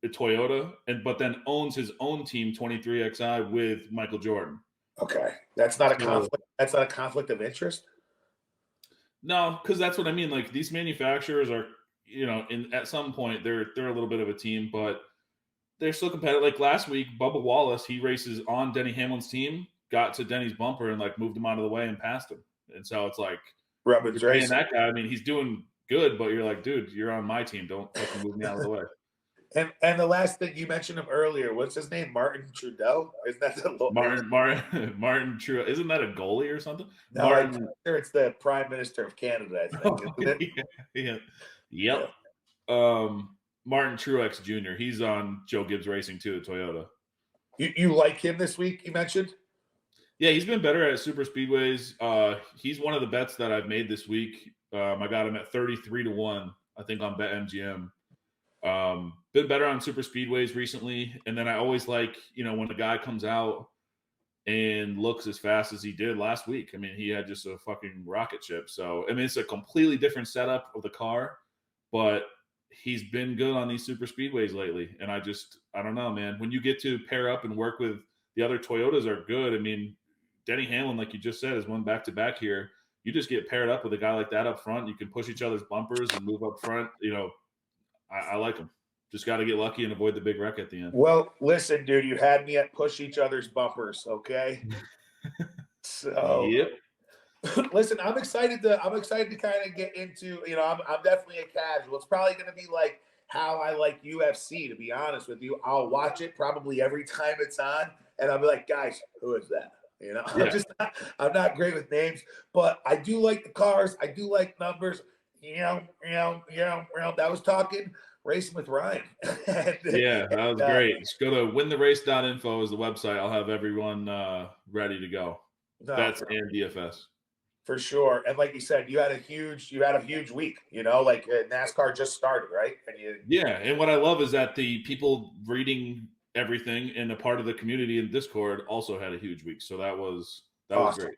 at Toyota, but then owns his own team, 23XI, with Michael Jordan. Okay, that's not a conflict. That's not a conflict of interest. No, because that's what I mean. Like these manufacturers are, at some point they're a little bit of a team, but they're still competitive. Like last week, Bubba Wallace, he races on Denny Hamlin's team, got to Denny's bumper and like moved him out of the way and passed him. And so it's like, Rubbin's racing. That guy, I mean, he's doing good, but you're like, dude, you're on my team. Don't fucking move me out of the way. And the last thing you mentioned him earlier, what's his name? Martin Trudeau? Isn't that the Martin Trudeau? Isn't that a goalie or something? No, I'm sure it's the Prime Minister of Canada, I think. Isn't it? Yep. Martin Truex Jr. He's on Joe Gibbs Racing too, at Toyota. You like him this week? You mentioned. Yeah, he's been better at super speedways. He's one of the bets that I've made this week. I got him at 33-1, I think, on BetMGM. Been better on super speedways recently, and then I always like, when a guy comes out and looks as fast as he did last week. I mean, he had just a fucking rocket ship. So I mean, it's a completely different setup of the car, but he's been good on these super speedways lately. And I don't know, man. When you get to pair up and work with the other Toyotas are good. I mean, Denny Hamlin, like you just said, has won back-to-back here. You just get paired up with a guy like that up front. You can push each other's bumpers and move up front. I like him. Just got to get lucky and avoid the big wreck at the end. Well, listen, dude, you had me at push each other's bumpers, okay? So, yep. Listen, I'm excited to kind of get into, I'm definitely a casual. It's probably going to be like how I like UFC, to be honest with you. I'll watch it probably every time it's on, and I'll be like, guys, who is that? Yeah. I'm not great with names, but I do like the cars. I do like numbers. That was talking Racing with Ryan. Yeah, that was great. Just go to wintherace.info is the website. I'll have everyone ready to go. That's and DFS. For sure. And like you said, you had a huge week, like NASCAR just started, right? And what I love is that the people reading everything and a part of the community in Discord also had a huge week. So that was awesome. Great.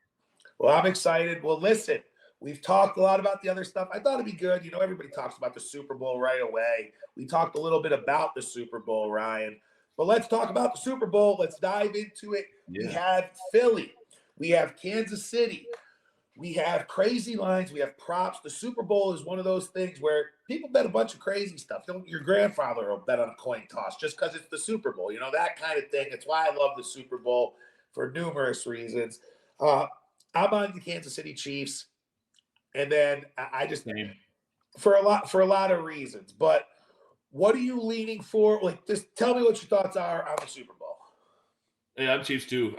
Well, I'm excited. Well, listen, we've talked a lot about the other stuff. I thought it'd be good. Everybody talks about the Super Bowl right away. We talked a little bit about the Super Bowl, Ryan, but let's talk about the Super Bowl. Let's dive into it. Yeah. We have Philly. We have Kansas City. We have crazy lines. We have props. The Super Bowl is one of those things where people bet a bunch of crazy stuff. Your grandfather will bet on a coin toss just because it's the Super Bowl, that kind of thing. It's why I love the Super Bowl for numerous reasons. I'm on the Kansas City Chiefs, and then I just for a lot of reasons. But what are you leaning for? Like, just tell me what your thoughts are on the Super Bowl. Yeah, I'm Chiefs too.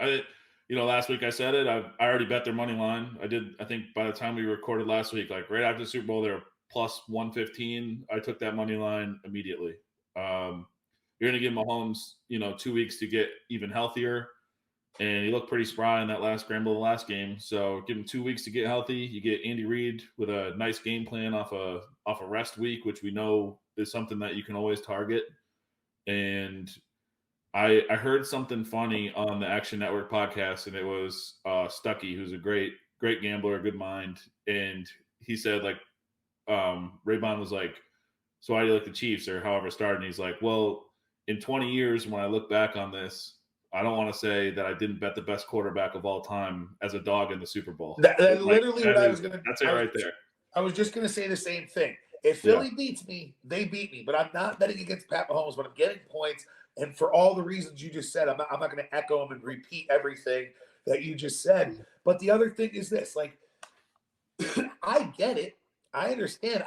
Last week I said it. I already bet their money line. I think by the time we recorded last week, like right after the Super Bowl, they were plus 115. I took that money line immediately. You're going to give Mahomes, 2 weeks to get even healthier. And he looked pretty spry in that last scramble of the last game. So give him 2 weeks to get healthy. You get Andy Reid with a nice game plan off a rest week, which we know is something that you can always target. And I heard something funny on the Action Network podcast, and it was Stuckey, who's a great great gambler, good mind, and he said like Raybon was like, so why do you like the Chiefs or however it started? And he's like, well, in 20 years, when I look back on this, I don't want to say that I didn't bet the best quarterback of all time as a dog in the Super Bowl. That's literally what I was going to. That's it right there. I was just going to say the same thing. If Philly beats me, they beat me. But I'm not betting against Pat Mahomes. But I'm getting points, and for all the reasons you just said, I'm not going to echo them and repeat everything that you just said. But the other thing is this: like, I get it, I understand.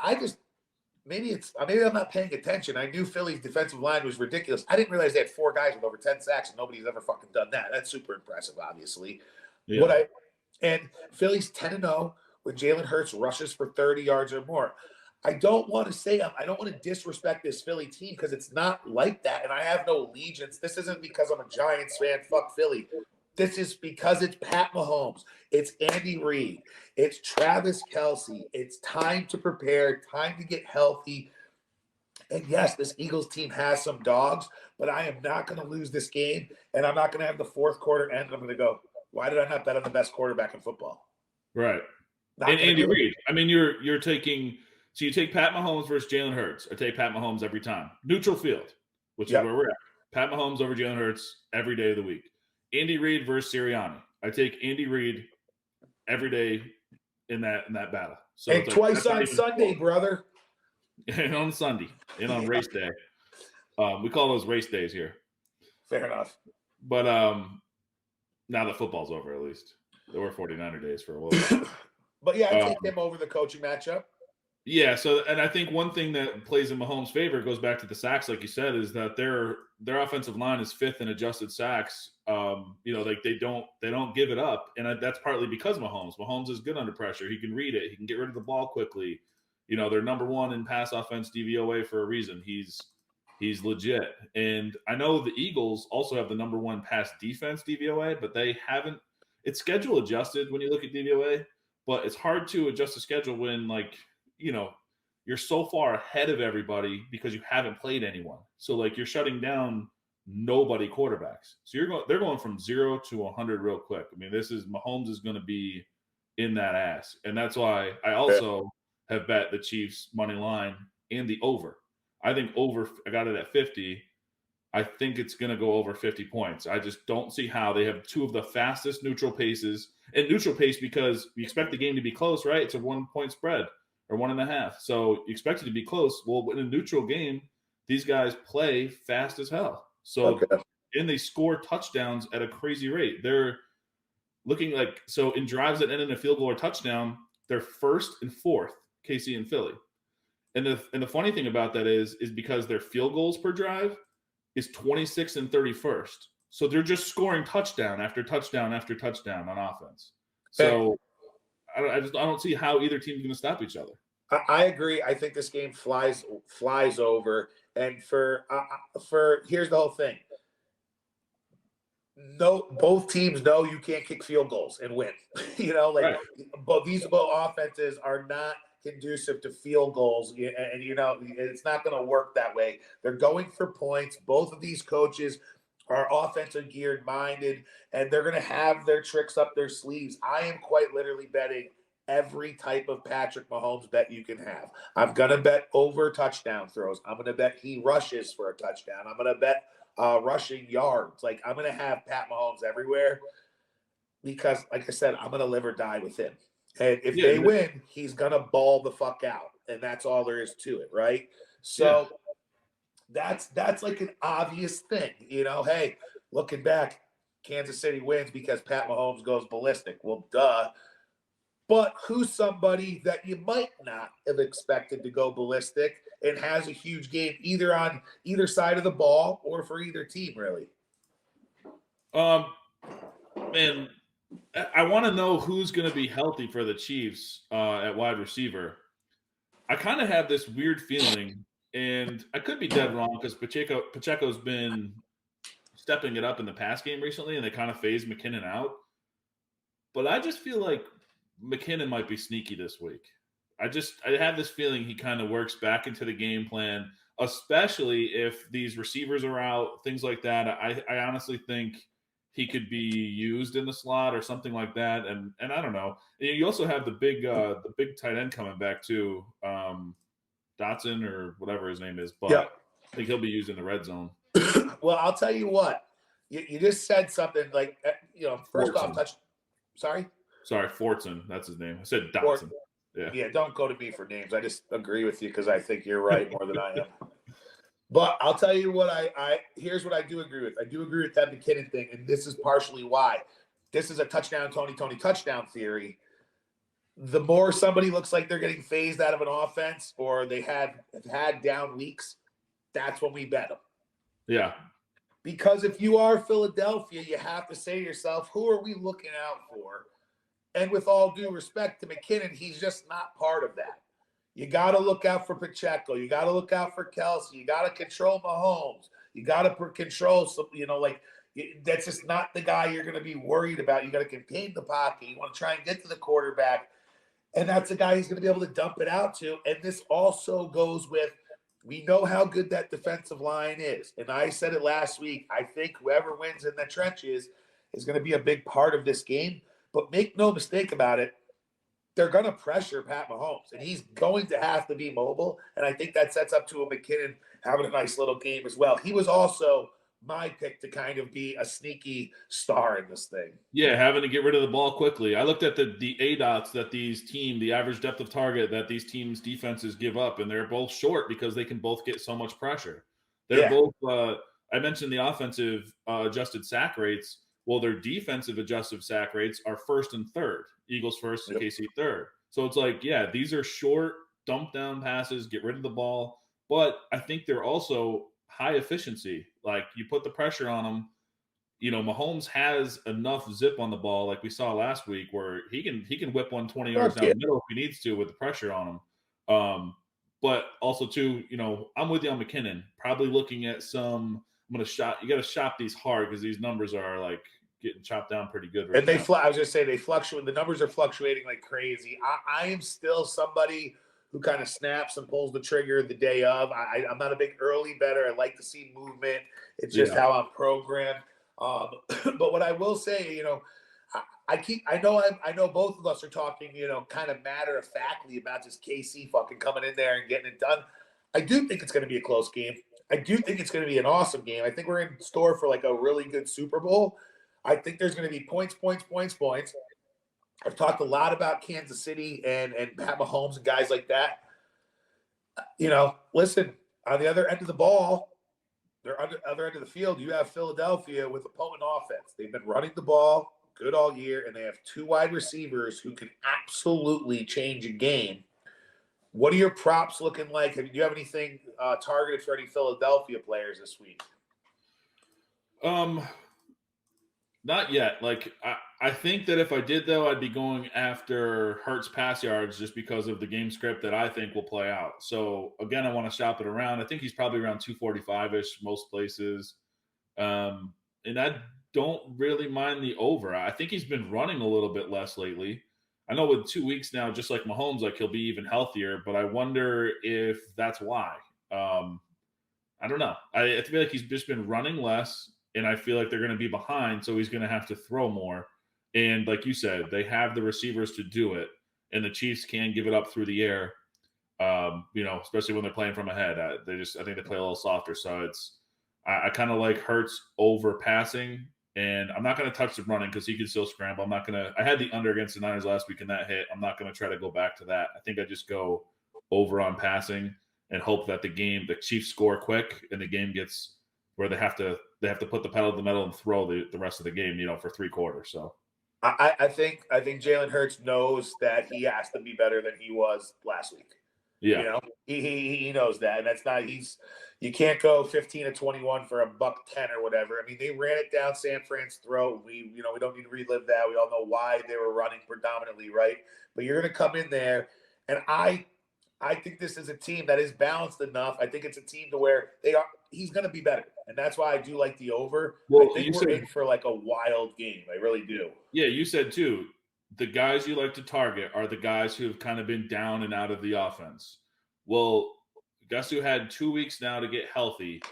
Maybe I'm not paying attention. I knew Philly's defensive line was ridiculous. I didn't realize they had 4 guys with over 10 sacks, and nobody's ever fucking done that. That's super impressive, obviously. Yeah. And Philly's 10-0 when Jalen Hurts rushes for 30 yards or more. I don't want to disrespect this Philly team because it's not like that, and I have no allegiance. This isn't because I'm a Giants fan. Fuck Philly. This is because it's Pat Mahomes. It's Andy Reid. It's Travis Kelce. It's time to prepare, time to get healthy. And yes, this Eagles team has some dogs, but I am not going to lose this game, and I'm not going to have the fourth quarter end. I'm going to go, why did I not bet on the best quarterback in football? Right. And Andy Reid. I mean, you're taking – so you take Pat Mahomes versus Jalen Hurts. I take Pat Mahomes every time. Neutral field, which is where we're at. Pat Mahomes over Jalen Hurts every day of the week. Andy Reid versus Sirianni. I take Andy Reid every day in that battle. So and twice on Sunday, brother. And on Sunday, and on race day. We call those race days here. Fair enough. But now that football's over, at least. There were 49er days for a little. But yeah, I take them over the coaching matchup. Yeah, so and I think one thing that plays in Mahomes' favor goes back to the sacks, like you said, is that their offensive line is 5th in adjusted sacks. Like they don't give it up, and that's partly because Mahomes. Mahomes is good under pressure. He can read it. He can get rid of the ball quickly. They're number 1 in pass offense DVOA for a reason. He's legit, and I know the Eagles also have the number 1 pass defense DVOA, but they haven't. It's schedule adjusted when you look at DVOA, but it's hard to adjust the schedule when you're so far ahead of everybody because you haven't played anyone. So like you're shutting down nobody quarterbacks. So they're going from 0 to 100 real quick. I mean, Mahomes is going to be in that ass. And that's why I also have bet the Chiefs money line and the over. I think over, I got it at 50. I think it's going to go over 50 points. I just don't see how. They have 2 of the fastest neutral paces, and neutral pace because you expect the game to be close, right? It's a 1-point spread. Or 1.5. So you expect it to be close. Well, in a neutral game, these guys play fast as hell. So and they score touchdowns at a crazy rate. They're looking like in drives that end in a field goal or touchdown, they're 1st and 4th, KC and Philly. And the funny thing about that is because their field goals per drive is 26th and 31st. So they're just scoring touchdown after touchdown after touchdown on offense. So I don't see how either team's going to stop each other. I agree. I think this game flies over. And for here's the whole thing. No, both teams know you can't kick field goals and win. Right. But these both offenses are not conducive to field goals, and it's not going to work that way. They're going for points. Both of these coaches are offensive geared minded, and they're going to have their tricks up their sleeves. I am quite literally betting every type of Patrick Mahomes bet you can have. I'm going to bet over touchdown throws. I'm going to bet he rushes for a touchdown. I'm going to bet rushing yards. Like, I'm going to have Pat Mahomes everywhere because, like I said, I'm going to live or die with him. And if they win, he's going to ball the fuck out. And that's all there is to it, right? So that's like an obvious thing. Hey, looking back, Kansas City wins because Pat Mahomes goes ballistic. Well, duh. But who's somebody that you might not have expected to go ballistic and has a huge game either on either side of the ball or for either team, really? Man, I want to know who's going to be healthy for the Chiefs at wide receiver. I kind of have this weird feeling, and I could be dead wrong because Pacheco's been stepping it up in the pass game recently, and they kind of phased McKinnon out. But I just feel like McKinnon might be sneaky this week. I have this feeling he kind of works back into the game plan, especially if these receivers are out, things like that. I honestly think he could be used in the slot or something like that. And I don't know. You also have the big tight end coming back too, Dotson or whatever his name is, but Yep. I think he'll be used in the red zone. Well, I'll tell you what. You just said something like, first Fortson. off, Sorry, Fortson. That's his name. I said Dotson. Yeah, don't go to me for names. I just agree with you because I think you're right more than I am. But I'll tell you what here's what I do agree with. I do agree with that McKinnon thing, and this is partially why. This is a touchdown, Tony touchdown theory. The more somebody looks like they're getting phased out of an offense or they have had down weeks, that's when we bet them. Yeah. Because if you are Philadelphia, you have to say to yourself, who are we looking out for? And with all due respect to McKinnon, he's just not part of that. You got to look out for Pacheco. You got to look out for Kelsey. You got to control Mahomes. You got to control some, that's just not the guy you're going to be worried about. You got to contain the pocket. You want to try and get to the quarterback. And that's the guy he's going to be able to dump it out to. And this also goes with, we know how good that defensive line is. And I said it last week. I think whoever wins in the trenches is going to be a big part of this game. But make no mistake about it, they're going to pressure Pat Mahomes, and he's going to have to be mobile. And I think that sets up to a McKinnon having a nice little game as well. He was also my pick to kind of be a sneaky star in this thing. Yeah, having to get rid of the ball quickly. I looked at the ADOTs that the average depth of target that these teams' defenses give up, and they're both short because they can both get so much pressure. They're both I mentioned the offensive adjusted sack rates. Well, their defensive adjusted sack rates are first and third. Eagles first and KC third. So it's like, yeah, these are short, dump down passes, get rid of the ball. But I think they're also high efficiency. Like, you put the pressure on them. Mahomes has enough zip on the ball, like we saw last week, where he can whip 120 yards down the middle if he needs to with the pressure on him. But also too, I'm with you on McKinnon. Probably looking at some. You got to shop these hard because these numbers are like getting chopped down pretty good. Right, and I was just saying they fluctuate. The numbers are fluctuating like crazy. I am still somebody who kind of snaps and pulls the trigger the day of. I'm not a big early bettor. I like to see movement. It's just how I'm programmed. But what I will say, I know both of us are talking, kind of matter of factly about just KC fucking coming in there and getting it done. I do think it's going to be a close game. I do think it's going to be an awesome game. I think we're in store for like a really good Super Bowl. I think there's going to be points. I've talked a lot about Kansas City and Pat Mahomes and guys like that. Listen, on the other end of the ball, they're on the other end of the field, you have Philadelphia with a potent offense. They've been running the ball good all year, and they have two wide receivers who can absolutely change a game. What are your props looking like? Do you have anything targeted for any Philadelphia players this week? Not yet. Like, I think that if I did, though, I'd be going after Hurts pass yards just because of the game script that I think will play out. So, again, I want to shop it around. I think he's probably around 245-ish most places. And I don't really mind the over. I think he's been running a little bit less lately. I know with 2 weeks now, just like Mahomes, like he'll be even healthier, but I wonder if that's why. I don't know. I feel like he's just been running less, and I feel like they're going to be behind, so he's going to have to throw more. And like you said, they have the receivers to do it, and the Chiefs can give it up through the air. Especially when they're playing from ahead. I think they play a little softer. So I kind of like Hurts over passing. And I'm not going to touch the running because he can still scramble. I had the under against the Niners last week and that hit. I'm not going to try to go back to that. I think I just go over on passing and hope that the Chiefs score quick and the game gets where they have to put the pedal to the metal and throw the rest of the game, for 3 quarters. So I think Jalen Hurts knows that he has to be better than he was last week. Yeah. He knows that. And that's not, you can't go 15-21 for $110 or whatever. I mean, they ran it down San Fran's throat. We don't need to relive that. We all know why they were running predominantly, right? But you're going to come in there, and I think this is a team that is balanced enough. I think it's a team to where he's going to be better. And that's why I do like the over. Well, I think we're in for like a wild game. I really do. Yeah, you said too, the guys you like to target are the guys who have kind of been down and out of the offense. Well, guess who had 2 weeks now to get healthy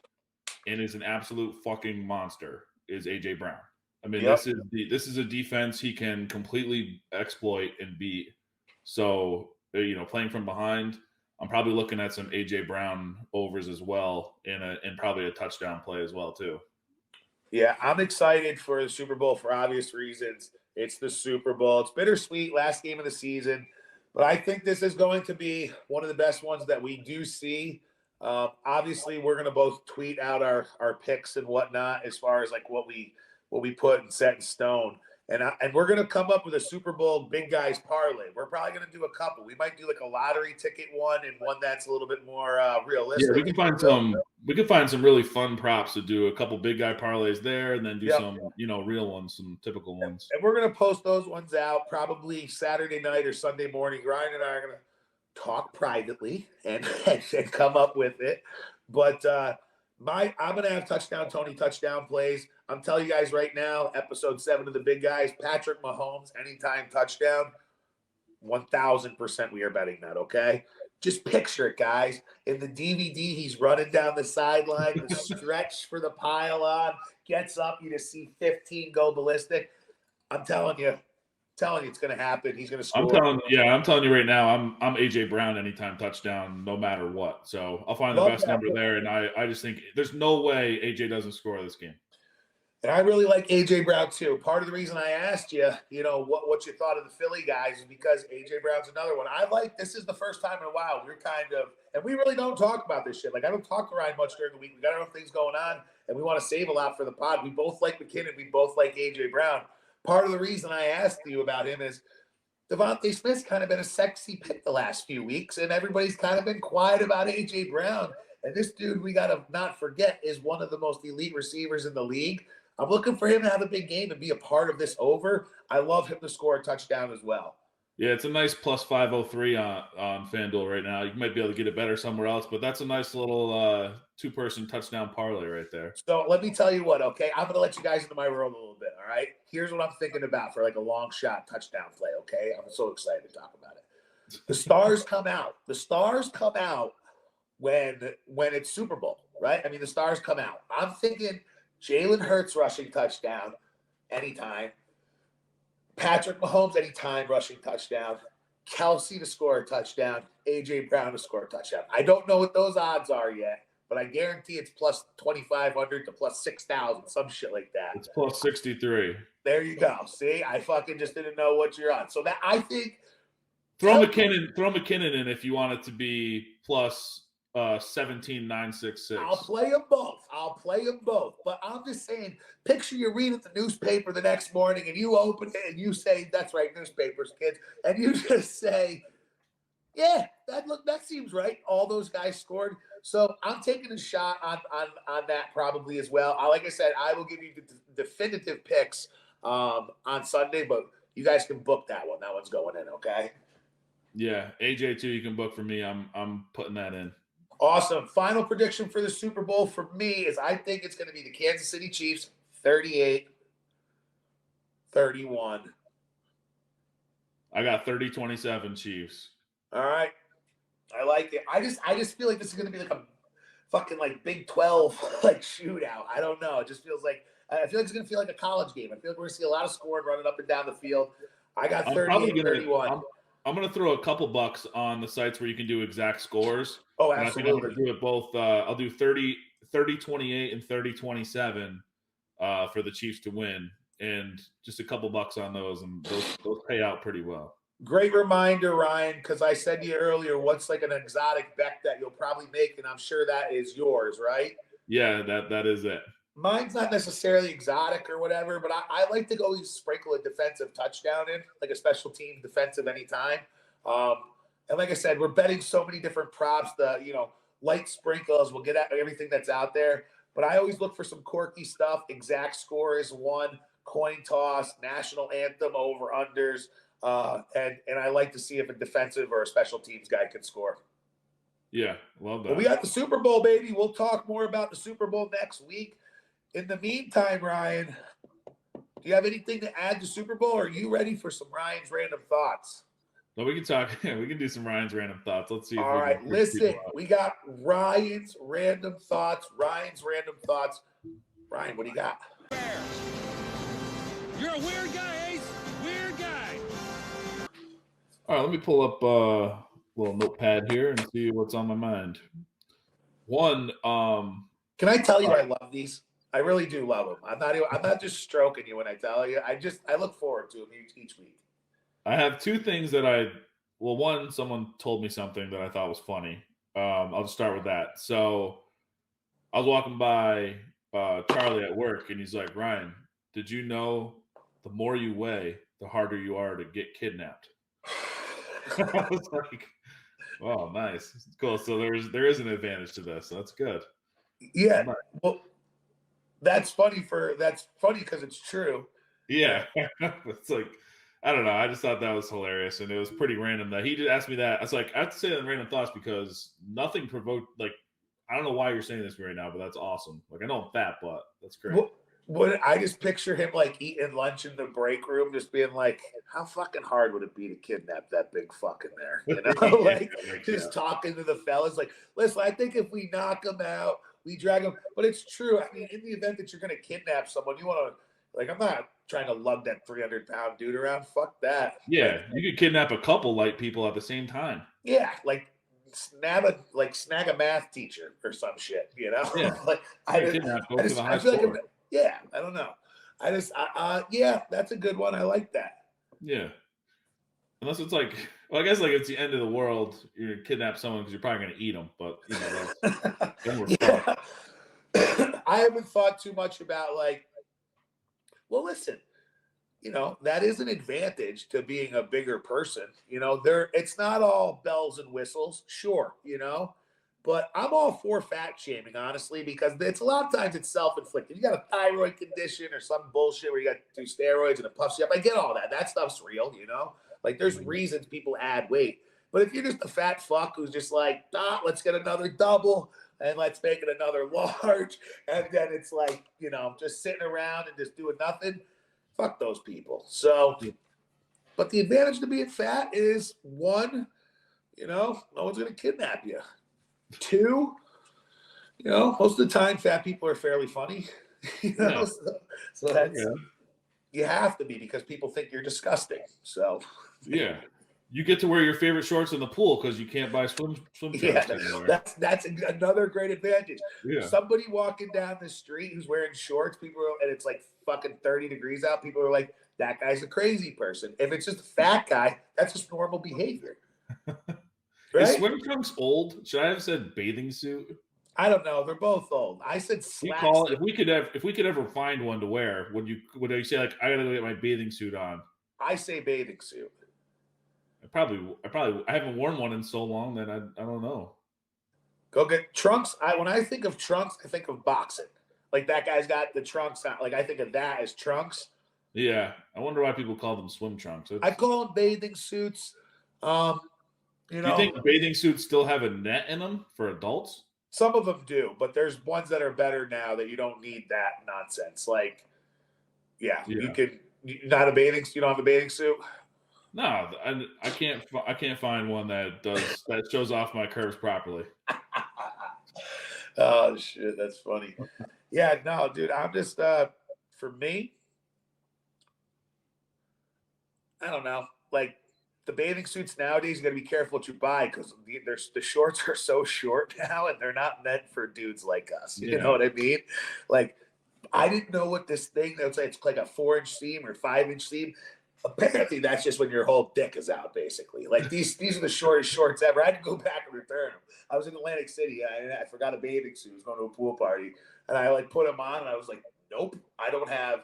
and is an absolute fucking monster is A.J. Brown. I mean, Yep. this is a defense he can completely exploit and beat. So, playing from behind, I'm probably looking at some AJ Brown overs as well, and probably a touchdown play as well too. Yeah, I'm excited for the Super Bowl for obvious reasons. It's the Super Bowl. It's bittersweet, last game of the season, but I think this is going to be one of the best ones that we do see. Obviously, we're going to both tweet out our picks and whatnot as far as like what we put and set in stone. And we're going to come up with a Super Bowl big guys parlay. We're probably going to do a couple. We might do like a lottery ticket one and one that's a little bit more realistic. Yeah, we can find some really fun props to do a couple big guy parlays there, and then do some real ones, some typical ones. And we're going to post those ones out probably Saturday night or Sunday morning. Ryan and I are going to talk privately and come up with it. But I'm going to have Tony touchdown plays. I'm telling you guys right now, episode 7 of the Big Guys, Patrick Mahomes, anytime touchdown, 1,000% we are betting that, okay? Just picture it, guys. In the DVD, he's running down the sideline, the stretch for the pile-on, gets up, you just see 15 go ballistic. I'm telling you it's going to happen. He's going to score. I'm telling you right now, I'm AJ Brown anytime touchdown, no matter what. So I'll find the best number there, and I just think there's no way AJ doesn't score this game. And I really like AJ Brown too. Part of the reason I asked you, what you thought of the Philly guys is because AJ Brown's another one. This is the first time in a while we're and we really don't talk about this shit. Like, I don't talk to Ryan much during the week. We got our own things going on, and we want to save a lot for the pod. We both like McKinnon. We both like AJ Brown. Part of the reason I asked you about him is Devontae Smith's kind of been a sexy pick the last few weeks, and everybody's kind of been quiet about AJ Brown. And this dude, we got to not forget, is one of the most elite receivers in the league. I'm looking for him to have a big game and be a part of this over. I love him to score a touchdown as well. Yeah, it's a nice plus 503 on FanDuel right now. You might be able to get it better somewhere else, but that's a nice little two-person touchdown parlay right there. So let me tell you what, okay? I'm going to let you guys into my world a little bit, all right? Here's what I'm thinking about for like a long shot touchdown play, okay? I'm so excited to talk about it. The stars come out. The stars come out when it's Super Bowl, right? I mean, the stars come out. I'm thinking Jalen Hurts rushing touchdown anytime. Patrick Mahomes anytime rushing touchdown. Kelsey to score a touchdown. AJ Brown to score a touchdown. I don't know what those odds are yet, but I guarantee it's plus 2,500 to plus 6,000, some shit like that. It's plus 63. There you go. See, I fucking just didn't know what you're on. So that I think throw McKinnon in if you want it to be plus 17,966. I'll play them both. But I'm just saying, picture you read the newspaper the next morning and you open it and you say, that's right, newspapers, kids. And you just say, yeah, that seems right. All those guys scored. So I'm taking a shot on that probably as well. Like I said, I will give you the definitive picks on Sunday, but you guys can book that one. That one's going in, okay? Yeah, AJ too, you can book for me. I'm putting that in. Awesome. Final prediction for the Super Bowl for me is I think it's going to be the Kansas City Chiefs 38-31. I got 30-27 Chiefs. All right. I like it. I just feel like this is going to be like a fucking like Big 12 like shootout. I don't know. It just feels like I feel like it's going to feel like a college game. I feel like we're going to see a lot of scoring running up and down the field. I got 38-31. I'm going to throw a couple bucks on the sites where you can do exact scores. Oh, absolutely. And I think I'm going to do it both. I'll do 30-28 and 30-27 for the Chiefs to win, and just a couple bucks on those, and those pay out pretty well. Great reminder, Ryan, because I said to you earlier, what's like an exotic bet that you'll probably make, and I'm sure that is yours, right? Yeah, that is it. Mine's not necessarily exotic or whatever, but I like to go sprinkle a defensive touchdown in, like a special team defensive anytime. And like I said, we're betting so many different props, light sprinkles. We'll get at everything that's out there. But I always look for some quirky stuff. Exact score is one, coin toss, national anthem, over unders. And I like to see if a defensive or a special teams guy can score. Yeah, love that. Well, we got the Super Bowl, baby. We'll talk more about the Super Bowl next week. In the meantime, Ryan, do you have anything to add to Super Bowl? Or are you ready for some Ryan's random thoughts? No, we can talk. We can do some Ryan's random thoughts. Let's see. All right, listen, we got Ryan's random thoughts. Ryan, what do you got? You're a weird guy, Ace. Weird guy. All right, let me pull up a little notepad here and see what's on my mind. One, can I tell you I love these? I really do love them. I'm not just stroking you when I tell you. I look forward to them each week. I have two things that one, someone told me something that I thought was funny. I'll just start with that. So I was walking by Charlie at work, and he's like, Ryan, did you know the more you weigh, the harder you are to get kidnapped? I was like, oh, nice. Cool. So there is an advantage to this. So that's good. Yeah. Well, that's funny because it's true. Yeah. It's like, I don't know. I just thought that was hilarious, and it was pretty random that he did ask me that. I was like, I have to say that in random thoughts because nothing provoked. Like, I don't know why you're saying this right now, but that's awesome. Like, I know I'm fat, but that's great. What I just picture him like eating lunch in the break room, just being like, "How fucking hard would it be to kidnap that big fuck in there?" You know, talking to the fellas, like, "Listen, I think if we knock him out, we drag him." But it's true. I mean, in the event that you're going to kidnap someone, you want to, like, I'm not trying to lug that 300-pound dude around. Fuck that. Yeah, you could kidnap a couple light people at the same time. Yeah, like snag a math teacher or some shit. You know, yeah. I feel like. Yeah, I don't know. Yeah, that's a good one. I like that. Yeah. Unless it's like, well, I guess like it's the end of the world. You're gonna kidnap someone because you're probably gonna eat them. But you know, then we're fucked. I haven't thought too much about like. Well, listen, you know that is an advantage to being a bigger person. You know, it's not all bells and whistles. Sure, you know. But I'm all for fat shaming, honestly, because it's a lot of times it's self-inflicted. You got a thyroid condition or some bullshit where you got to do steroids and it puffs you up. I get all that. That stuff's real, you know? Like, there's reasons people add weight. But if you're just a fat fuck who's just like, let's get another double and let's make it another large, and then it's like, you know, just sitting around and just doing nothing, fuck those people. So, but the advantage to being fat is, one, you know, no one's going to kidnap you. Two, you know, most of the time, fat people are fairly funny. You know, so that's you have to be because people think you're disgusting. So yeah, you get to wear your favorite shorts in the pool because you can't buy swim trunks anymore. That's another great advantage. Yeah. Somebody walking down the street who's wearing shorts, and it's like fucking 30 degrees out. People are like, that guy's a crazy person. If it's just a fat guy, that's just normal behavior. Right? Is swim trunks old? Should I have said bathing suit? I don't know. They're both old. I said slacks. If we could ever find one to wear, would you say like I gotta go get my bathing suit on? I say bathing suit. I haven't worn one in so long that I don't know. Go get trunks. When I think of trunks, I think of boxing. Like that guy's got the trunks on. Like I think of that as trunks. Yeah, I wonder why people call them swim trunks. I call them bathing suits. You know, do you think bathing suits still have a net in them for adults? Some of them do, but there's ones that are better now that you don't need that nonsense. Like, you can you don't have a bathing suit. No, I can't find one that shows off my curves properly. Oh shit, that's funny. Yeah, no, dude, I'm just for me, I don't know, like. The bathing suits nowadays, you got to be careful what you buy because the shorts are so short now and they're not meant for dudes like us. You know what I mean? Like, I didn't know what this thing that it's like a 4-inch seam or 5-inch seam. Apparently, that's just when your whole dick is out, basically. Like, these are the shortest shorts ever. I had to go back and return them. I was in Atlantic City. I forgot a bathing suit. I was going to a pool party. And I, like, put them on, and I was like, nope, I don't have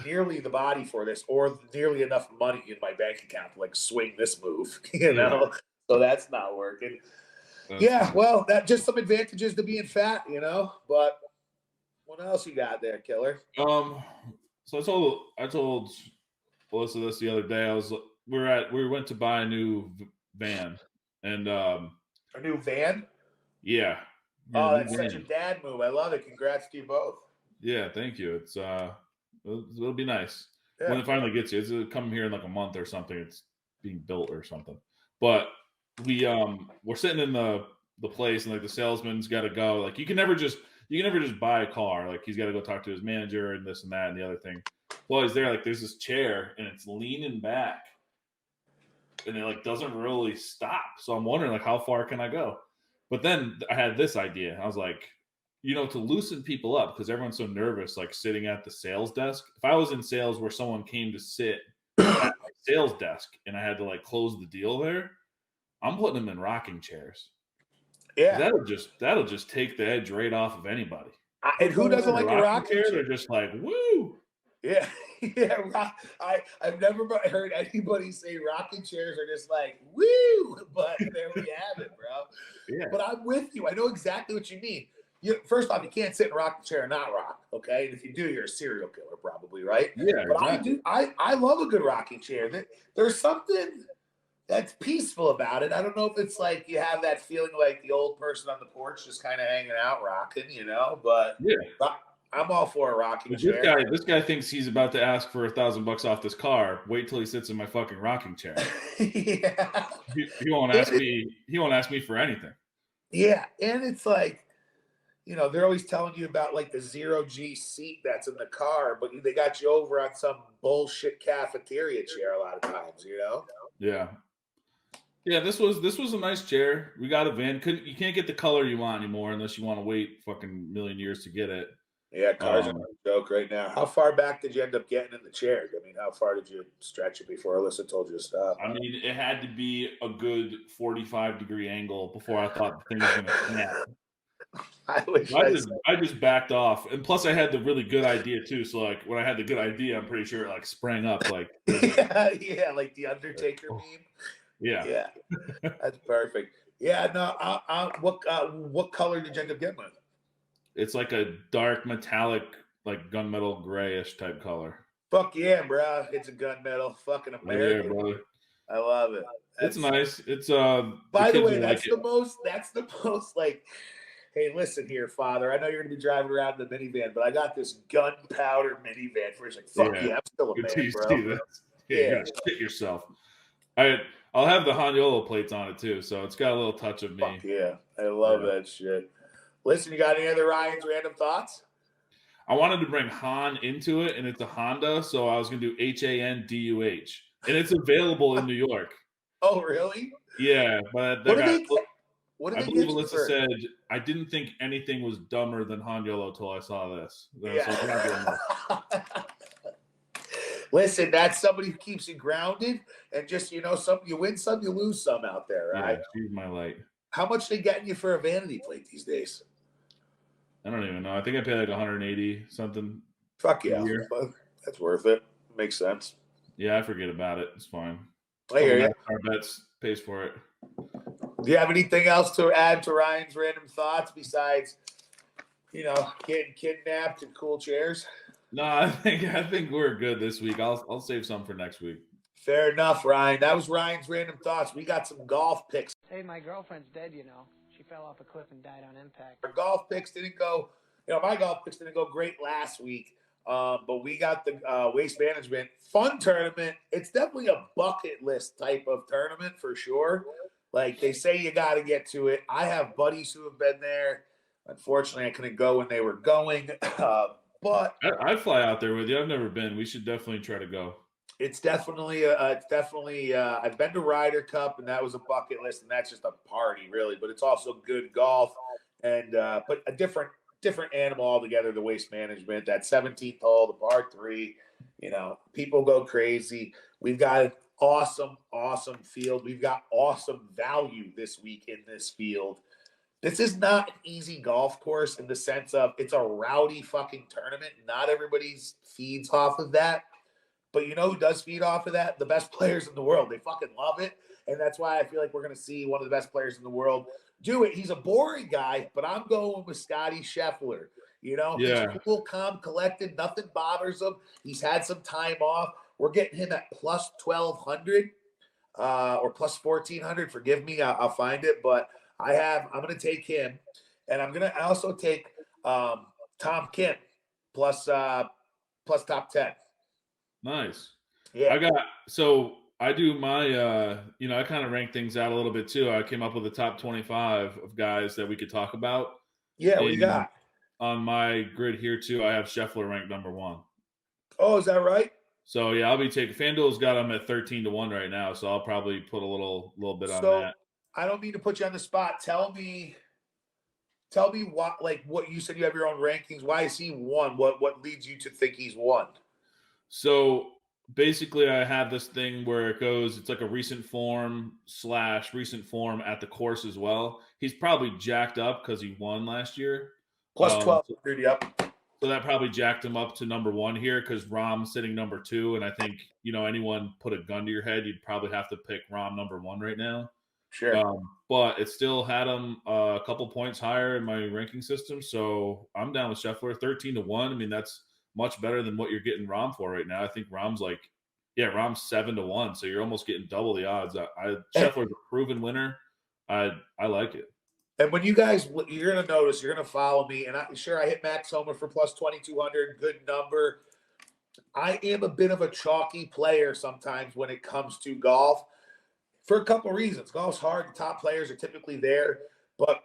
nearly the body for this or nearly enough money in my bank account to, like, swing this move, you know? So that's not working. Well, that just some advantages to being fat, you know? But what else you got there, Killer? So I told Melissa this the other day. We went to buy a new van, and a new van. Yeah. Oh, that's such a dad move. I love it. Congrats to you both. Yeah, thank you. It's it'll be nice when it finally gets here. It's coming here in like a month or something. It's being built or something. But we're sitting in the place, and like the salesman's got to go. Like you can never just buy a car. Like he's got to go talk to his manager and this and that and the other thing. while he's there, like there's this chair and it's leaning back, and it like doesn't really stop. So I'm wondering like how far can I go? But then I had this idea. I was like, to loosen people up because everyone's so nervous, like sitting at the sales desk. If I was in sales where someone came to sit at my sales desk and I had to like close the deal there, I'm putting them in rocking chairs. Yeah, that'll just take the edge right off of anybody. And who doesn't like a rocking chair? They're just like, woo. Yeah, yeah. I've never heard anybody say rocking chairs are just like woo, but there we have it, bro. Yeah. But I'm with you. I know exactly what you mean. First off, you can't sit in a rocking chair and not rock. Okay, and if you do, you're a serial killer, probably, right? Yeah, but exactly. I love a good rocking chair. There's something that's peaceful about it. I don't know if it's like you have that feeling like the old person on the porch just kind of hanging out, rocking, but yeah. I'm all for a rocking chair. This guy thinks he's about to ask for $1,000 off this car. Wait till he sits in my fucking rocking chair. Yeah. He won't ask me. He won't ask me for anything. Yeah, and it's like, they're always telling you about like the 0G seat that's in the car, but they got you over on some bullshit cafeteria chair a lot of times, Yeah. Yeah, this was a nice chair. We got a van. You can't get the color you want anymore unless you want to wait fucking million years to get it. Yeah, cars are a joke right now. How far back did you end up getting in the chair? I mean, how far did you stretch it before Alyssa told you to stop? I mean, it had to be a good 45-degree angle before I thought the thing was going to snap. I just backed off, and plus I had the really good idea too. So like when I had the good idea, I'm pretty sure it like sprang up like yeah, like the Undertaker meme. Yeah, that's perfect. Yeah, no, what color did you end up getting with? It's like a dark metallic, like gunmetal grayish type color. Fuck yeah, bro! It's a gunmetal, fucking American. Yeah, brother. I love it. It's nice. It's By the way, that's the most like. Hey, listen here, Father. I know you're gonna be driving around in the minivan, but I got this gunpowder minivan for you. Like, fuck yeah, I'm still a man, bro. Yeah, you gotta shit yourself. I'll have the Hanyolo plates on it too, so it's got a little touch of me. Fuck yeah, I love that shit. Listen, you got any other Ryan's random thoughts? I wanted to bring Han into it, and it's a Honda, so I was going to do HANDUH. And it's available in New York. Oh, really? Yeah, but what did I believe Alyssa said, I didn't think anything was dumber than Han Yolo till I saw this. Yeah. Listen, that's somebody who keeps you grounded, and just, you win some, you lose some out there, right? Yeah, she's my light. How much they getting you for a vanity plate these days? I don't even know. I think I pay like 180 something. Fuck yeah. That's worth it. Makes sense. Yeah, I forget about it. It's fine. I hear you. Our bets pays for it. Do you have anything else to add to Ryan's random thoughts besides, getting kidnapped in cool chairs? No, I think we're good this week. I'll save some for next week. Fair enough, Ryan. That was Ryan's random thoughts. We got some golf picks. Hey, my girlfriend's dead, She fell off a cliff and died on impact. Our golf picks didn't go, my golf picks didn't go great last week. But we got the Waste Management fun tournament. It's definitely a bucket list type of tournament for sure. Like they say, you got to get to it. I have buddies who have been there. Unfortunately, I couldn't go when they were going. But I'd fly out there with you. I've never been. We should definitely try to go. It's definitely I've been to Ryder Cup, and that was a bucket list, and that's just a party, really. But it's also good golf, and but a different animal altogether. The Waste Management, that 17th hole, the par 3, people go crazy. We've got an awesome field. We've got awesome value this week in this field. This is not an easy golf course in the sense of it's a rowdy fucking tournament. Not everybody feeds off of that. But you know who does feed off of that? The best players in the world. They fucking love it. And that's why I feel like we're going to see one of the best players in the world do it. He's a boring guy, but I'm going with Scotty Scheffler. He's cool, calm, collected. Nothing bothers him. He's had some time off. We're getting him at plus 1,200 or plus 1,400. Forgive me. I'll find it. But I'm going to take him. And I'm going to also take Tom Kim plus top 10. Nice. Yeah. I do my, I kind of rank things out a little bit too. I came up with a top 25 of guys that we could talk about. Yeah, what you got? On my grid here too, I have Scheffler ranked number 1. Oh, is that right? So yeah, I'll be taking FanDuel's got him at 13-1 right now, so I'll probably put a little bit on So that. I don't mean to put you on the spot. Tell me what you said you have your own rankings. Why is he one? What leads you to think he's one? So basically, I have this thing where it goes, it's like a recent form / recent form at the course as well. He's probably jacked up because he won last year. Plus Um, 1200, yep. so that probably jacked him up to number 1 here because Rom's sitting number 2. And I think, anyone put a gun to your head, you'd probably have to pick Rom number 1 right now. Sure. But it still had him a couple points higher in my ranking system. So I'm down with Scheffler 13-1. I mean, that's much better than what you're getting Rom for right now. I think Rom's Rom's 7-1. So you're almost getting double the odds. Scheffler's a proven winner. I like it. And when you're going to notice, you're going to follow me. And I hit Max Homa for plus 2,200. Good number. I am a bit of a chalky player sometimes when it comes to golf for a couple of reasons. Golf's hard. The top players are typically there. But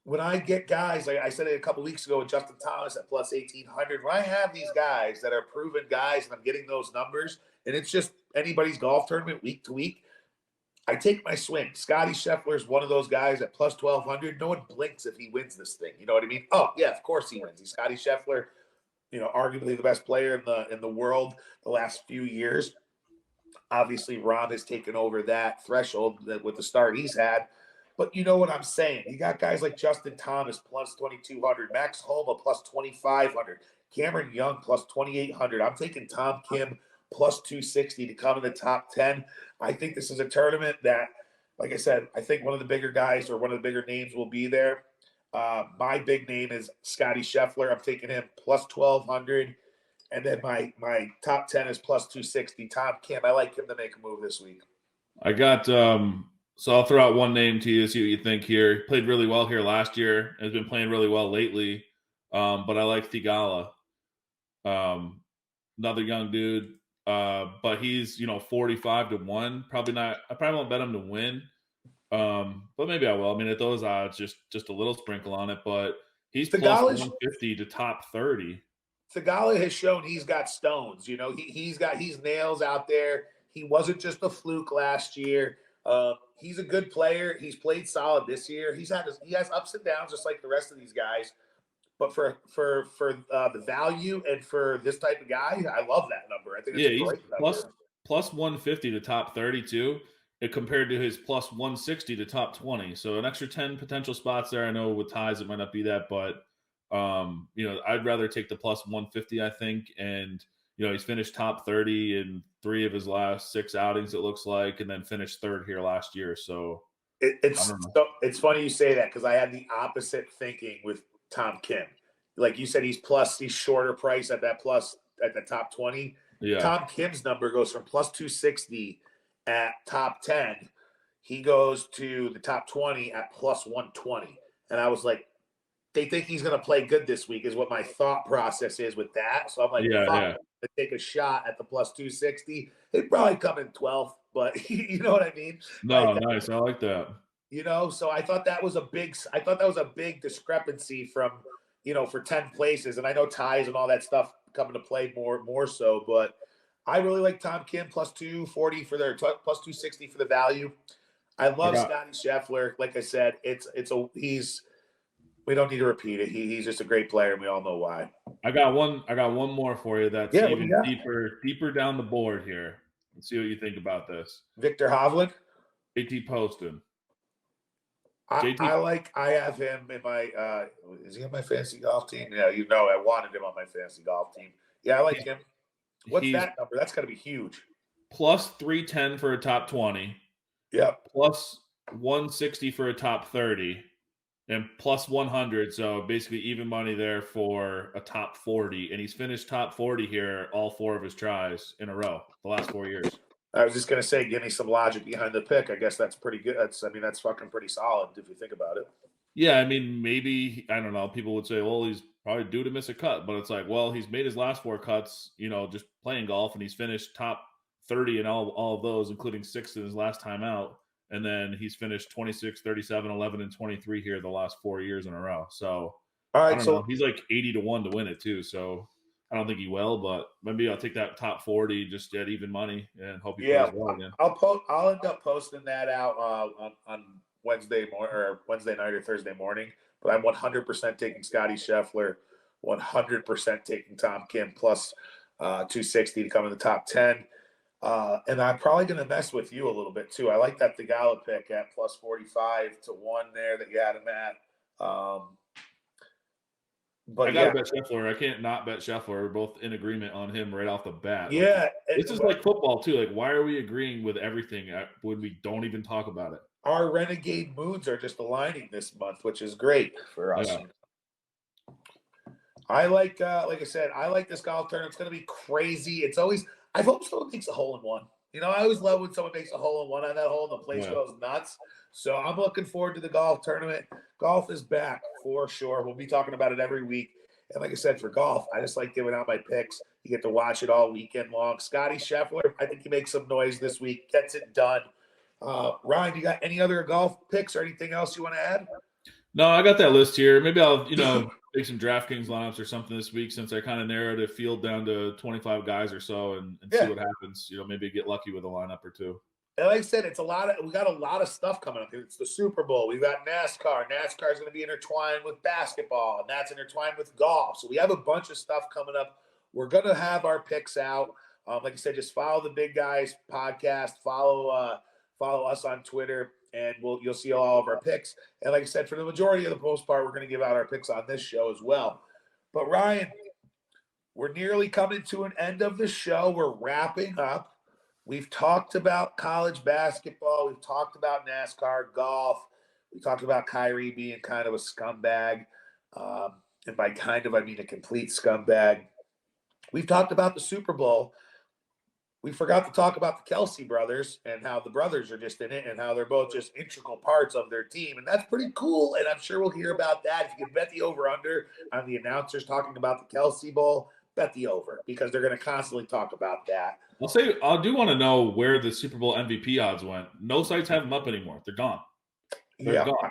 when I get guys, like I said it a couple of weeks ago with Justin Thomas at plus 1,800, when I have these guys that are proven guys and I'm getting those numbers, and it's just anybody's golf tournament week to week, I take my swing. Scotty Scheffler is one of those guys at plus 1,200. No one blinks if he wins this thing. You know what I mean? Oh, yeah, of course he wins. He's Scotty Scheffler, arguably the best player in the world the last few years. Obviously, Ron has taken over that threshold with the start he's had. But you know what I'm saying? You got guys like Justin Thomas plus 2,200, Max Homa plus 2,500, Cameron Young plus 2,800. I'm taking Tom Kim plus 260 to come in the top 10. I think this is a tournament that, like I said, I think one of the bigger guys or one of the bigger names will be there. My big name is Scotty Scheffler. I'm taking him plus 1,200. And then my top 10 is plus 260. Tom Kim. I like him to make a move this week. I got so I'll throw out one name to you, see what you think here. He played really well here last year and has been playing really well lately. But I like Thigala. Another young dude. But he's 45-1. I probably won't bet him to win. But maybe I will. I mean, at those odds, just a little sprinkle on it. But he's plus 150 to top 30. Thigala has shown he's got stones. He's nails out there. He wasn't just a fluke last year. He's a good player. He's played solid this year. He has ups and downs just like the rest of these guys. But for the value and for this type of guy, I love that number. I think it's he's great number. plus 150 to top 32, compared to his plus 160 to top 20. So an extra 10 potential spots there. I know with ties it might not be that, but I'd rather take the plus 150, I think. And he's finished top 30 in 3 of his last 6 outings, it looks like, and then finished 3rd here last year. So it's funny you say that because I had the opposite thinking with Tom Kim. Like you said, he's shorter price at the top 20. Yeah. Tom Kim's number goes from plus 260 at top 10. He goes to the top 20 at plus 120. And I was like, they think he's going to play good this week is what my thought process is with that. So I'm like, to take a shot at the plus 260. It'd probably come in 12th, but you know what I mean? No, nice. I like that. So I thought that was a big discrepancy from, for 10 places. And I know ties and all that stuff come into play more so, but I really like Tom Kim plus 240 for their plus 260 for the value. I love Scotty Scheffler. Like I said, we don't need to repeat it. He's just a great player, and we all know why. I got one more for you that's even deeper down the board here. Let's see what you think about this. Victor Hovland? JT Poston. I have him in my is he on my fantasy golf team? Yeah, I wanted him on my fantasy golf team. Yeah, I like him. What's that number? That's gotta be huge. Plus 310 for a top 20. Yeah. Plus 160 for a top 30. And plus 100, so basically even money there for a top 40. And he's finished top 40 here all 4 of his tries in a row the last 4 years. I was just going to say, give me some logic behind the pick. I guess that's pretty good. That's fucking pretty solid if you think about it. Yeah, I mean, maybe, I don't know, people would say, well, he's probably due to miss a cut. But it's like, well, he's made his last 4 cuts, just playing golf, and he's finished top 30 in all of those, including 6 in his last time out. And then he's finished 26, 37, 11, and 23 here the last 4 years in a row. So, all right, he's like 80-1 to win it too. So, I don't think he will, but maybe I'll take that top 40 just at even money and hope he Yeah, plays well again. I'll end up posting that out on Wednesday morning or Wednesday night or Thursday morning. But I'm 100% taking Scotty Scheffler, 100% taking Tom Kim plus 260 to come in the top 10. And I'm probably going to mess with you a little bit too. I like that Thigala pick at plus 45 to 1 there that you had him at. But I gotta bet Scheffler. I can't not bet Scheffler. We're both in agreement on him right off the bat. Yeah, like, this is like football too. Like, why are we agreeing with everything when we don't even talk about it? Our renegade moods are just aligning this month, which is great for us. Yeah. I like I said, I like this golf tournament. It's going to be crazy. It's always, I hope someone makes a hole in one. You know, I always love when someone makes a hole in one on that hole and the place goes nuts. So I'm looking forward to the golf tournament. Golf is back for sure. We'll be talking about it every week. And like I said, for golf, I just like giving out my picks. You get to watch it all weekend long. Scotty Scheffler, I think he makes some noise this week, gets it done. Ryan, you got any other golf picks or anything else you want to add? No, I got that list here. Maybe I'll, make some DraftKings lineups or something this week since I kind of narrowed a field down to 25 guys or so and see what happens. Maybe get lucky with a lineup or two. And like I said, we got a lot of stuff coming up. It's the Super Bowl. We've got NASCAR. NASCAR is going to be intertwined with basketball, and that's intertwined with golf. So we have a bunch of stuff coming up. We're going to have our picks out. Like I said, just follow the Big Guys podcast. Follow us on Twitter, and you'll see all of our picks. And like I said, for the majority of the most part, we're going to give out our picks on this show as well. But Ryan, we're nearly coming to an end of the show. We're wrapping up. We've talked about college basketball. We've talked about NASCAR, golf. We talked about Kyrie being kind of a scumbag. And by kind of, I mean a complete scumbag. We've talked about the Super Bowl. We forgot to talk about the Kelsey brothers and how the brothers are just in it and how they're both just integral parts of their team. And that's pretty cool. And I'm sure we'll hear about that. If you can bet the over-under on the announcers talking about the Kelsey Bowl, bet the over because they're going to constantly talk about that. I do want to know where the Super Bowl MVP odds went. No sites have them up anymore. They're gone. They're gone.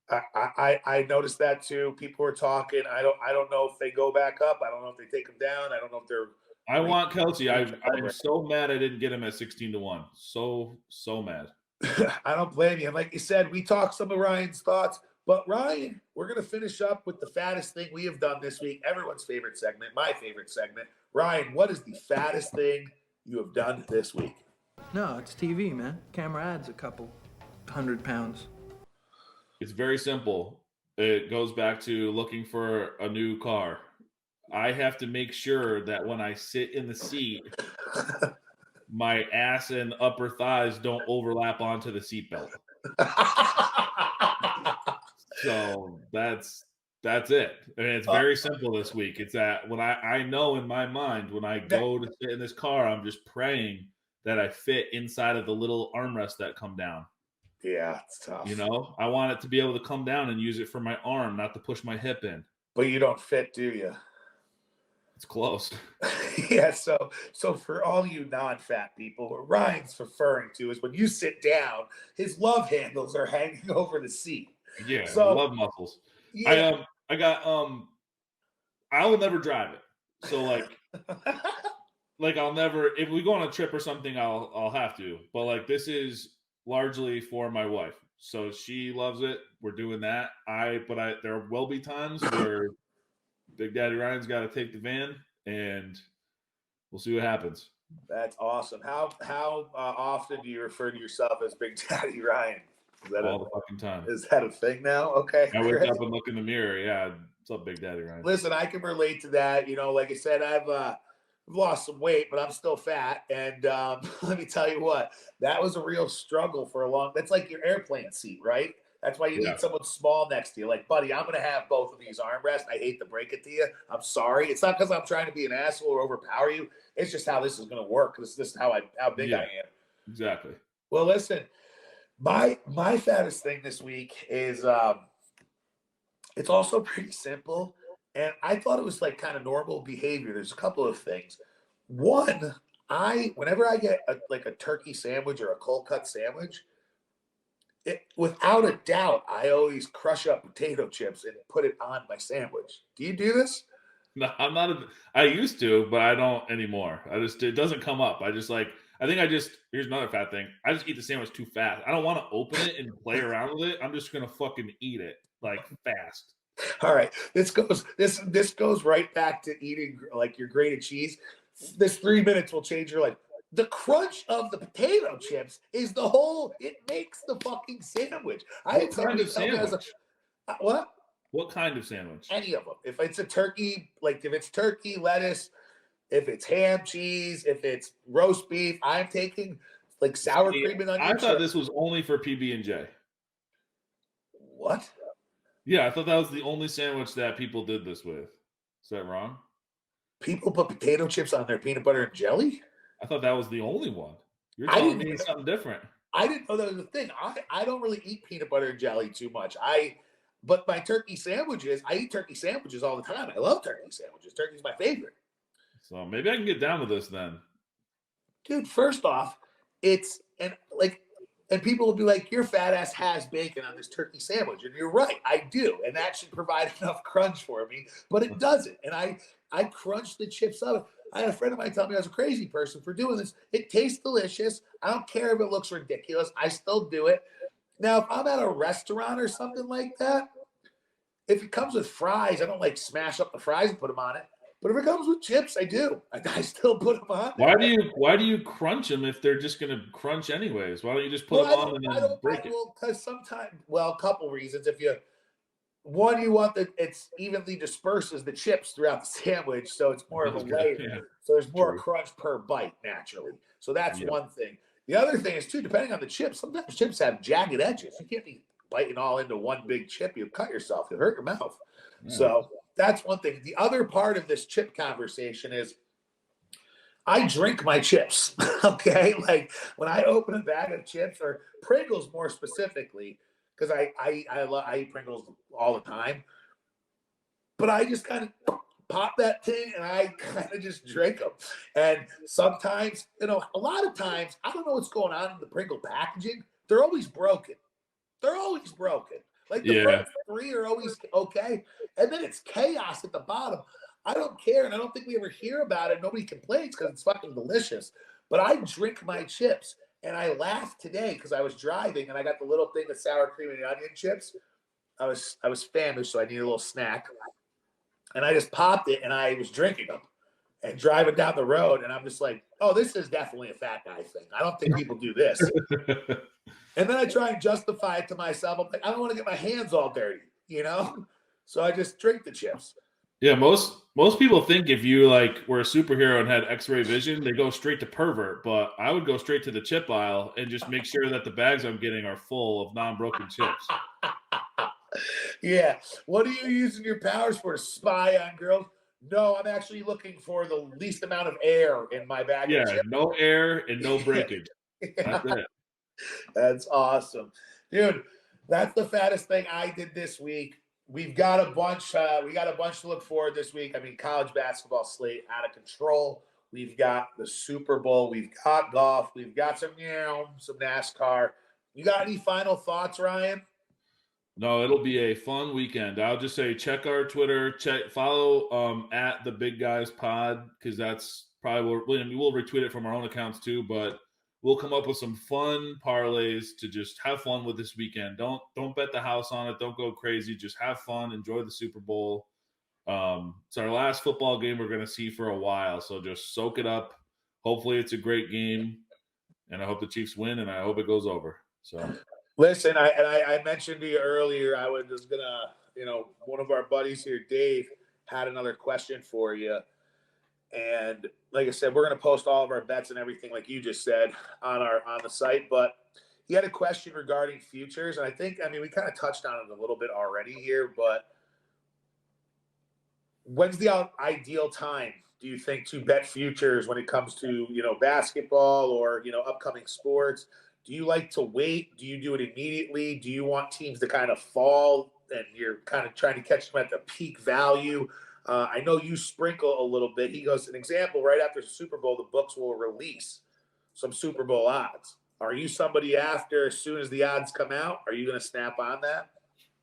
I noticed that too. People were talking. I don't know if they go back up. I don't know if they take them down. I don't know if they're. I want Kelsey. I'm so mad I didn't get him at 16-1. So mad. I don't blame you. And like you said, we talked some of Ryan's thoughts. But Ryan, we're going to finish up with the fattest thing we have done this week. Everyone's favorite segment, my favorite segment. Ryan, what is the fattest thing you have done this week? No, it's TV, man. Camera adds a couple 100 pounds. It's very simple. It goes back to looking for a new car. I have to make sure that when I sit in the seat, my ass and upper thighs don't overlap onto the seatbelt. So that's it. I mean, it's very simple this week. It's that when I know in my mind, when I go to sit in this car, I'm just praying that I fit inside of the little armrests that come down. Yeah, it's tough. I want it to be able to come down and use it for my arm, not to push my hip in. But you don't fit, do you? It's close. Yeah, so for all you non-fat people, what Ryan's referring to is when you sit down, his love handles are hanging over the seat. Yeah, so, love muscles. Yeah. I will never drive it. So like I'll never, if we go on a trip or something, I'll have to. But this is largely for my wife. So she loves it. We're doing that. There will be times where Big Daddy Ryan's got to take the van, and we'll see what happens. That's awesome. How often do you refer to yourself as Big Daddy Ryan? All the fucking time. Is that a thing now? Okay. I wake up and look in the mirror. Yeah. What's up, Big Daddy Ryan? Listen, I can relate to that. Like I said, I've lost some weight, but I'm still fat. And let me tell you what, that was a real struggle for a long. That's like your airplane seat, right? That's why you need someone small next to you. Like, buddy, I'm going to have both of these armrests. I hate to break it to you. I'm sorry. It's not because I'm trying to be an asshole or overpower you. It's just how this is going to work. This is how big I am. Exactly. Well, listen, my fattest thing this week is it's also pretty simple. And I thought it was kind of normal behavior. There's a couple of things. One, whenever I get a turkey sandwich or a cold cut sandwich, without a doubt, I always crush up potato chips and put it on my sandwich. Do you do this? No, I'm not. I used to, but I don't anymore. It doesn't come up. Here's another fat thing. I just eat the sandwich too fast. I don't want to open it and play around with it. I'm just gonna fucking eat it like fast. All right, this goes right back to eating like your grated cheese. This 3 minutes will change your life. The crunch of the potato chips is the whole. It makes the fucking sandwich. I had somebody tell me, I was like, what? What kind of sandwich? Any of them. If it's a turkey, like if it's turkey, lettuce, if it's ham, cheese, if it's roast beef, I'm taking like sour cream and onion. I thought this was only for PB&J. What? Yeah, I thought that was the only sandwich that people did this with. Is that wrong? People put potato chips on their peanut butter and jelly? I thought that was the only one. You're telling me something different. I didn't know that was a thing. I don't really eat peanut butter and jelly too much. But my turkey sandwiches, I eat turkey sandwiches all the time. I love turkey sandwiches. Turkey's my favorite. So maybe I can get down with this then. Dude, first off, and people will be like, your fat ass has bacon on this turkey sandwich. And you're right, I do. And that should provide enough crunch for me, but it doesn't. And I crunch the chips up. I had a friend of mine tell me I was a crazy person for doing this. It tastes delicious. I don't care if it looks ridiculous. I still do it. Now, if I'm at a restaurant or something like that, if it comes with fries, I don't like smash up the fries and put them on it. But if it comes with chips, I do. I still put them on. Why do you crunch them if they're just going to crunch anyways? Why don't you just put them on and then break it? Well, because sometimes, a couple reasons. You want that it's evenly disperses the chips throughout the sandwich, so it's more of a layer. Yeah. So there's more crunch per bite naturally. So that's one thing. The other thing is too, depending on the chips, sometimes chips have jagged edges. You can't be biting all into one big chip. You'll cut yourself. You'll hurt your mouth. Yeah. So that's one thing. The other part of this chip conversation is I drink my chips. Okay, like when I open a bag of chips or Pringles more specifically. Because I eat Pringles all the time. But I just kind of pop that thing and I kind of just drink them. And sometimes, a lot of times, I don't know what's going on in the Pringle packaging. They're always broken. Like the first 3 are always okay. And then it's chaos at the bottom. I don't care. And I don't think we ever hear about it. Nobody complains because it's fucking delicious. But I drink my chips. And I laughed today because I was driving and I got the little thing of sour cream and onion chips. I was famished, so I needed a little snack. And I just popped it and I was drinking them and driving down the road. And I'm just like, oh, this is definitely a fat guy thing. I don't think people do this. And then I try and justify it to myself. I'm like, I don't want to get my hands all dirty, So I just drink the chips. Yeah, most people think if you were a superhero and had X-ray vision, they go straight to pervert. But I would go straight to the chip aisle and just make sure that the bags I'm getting are full of non-broken chips. Yeah. What are you using your powers for? To spy on girls? No, I'm actually looking for the least amount of air in my bag. Yeah, no air and no breakage. That's it. That's awesome, dude. That's the fattest thing I did this week. We've got a bunch. We got a bunch to look forward this week. I mean, college basketball slate out of control. We've got the Super Bowl. We've got golf. We've got some NASCAR. You got any final thoughts, Ryan? No, it'll be a fun weekend. I'll just say check our Twitter. Follow at the Big Guys Pod because that's probably we'll retweet it from our own accounts too. But we'll come up with some fun parlays to just have fun with this weekend. Don't bet the house on it. Don't go crazy. Just have fun. Enjoy the Super Bowl. It's our last football game we're going to see for a while, so just soak it up. Hopefully it's a great game, and I hope the Chiefs win, and I hope it goes over. So, listen, I mentioned to you earlier I was just going to, one of our buddies here, Dave, had another question for you. And like I said, we're going to post all of our bets and everything, like you just said, on the site. But he had a question regarding futures, and we kind of touched on it a little bit already here. But when's the ideal time, do you think, to bet futures when it comes to basketball or upcoming sports? Do you like to wait? Do you do it immediately? Do you want teams to kind of fall and you're kind of trying to catch them at the peak value? I know you sprinkle a little bit. He goes, an example, right after the Super Bowl, the books will release some Super Bowl odds. Are you somebody after, as soon as the odds come out, are you going to snap on that?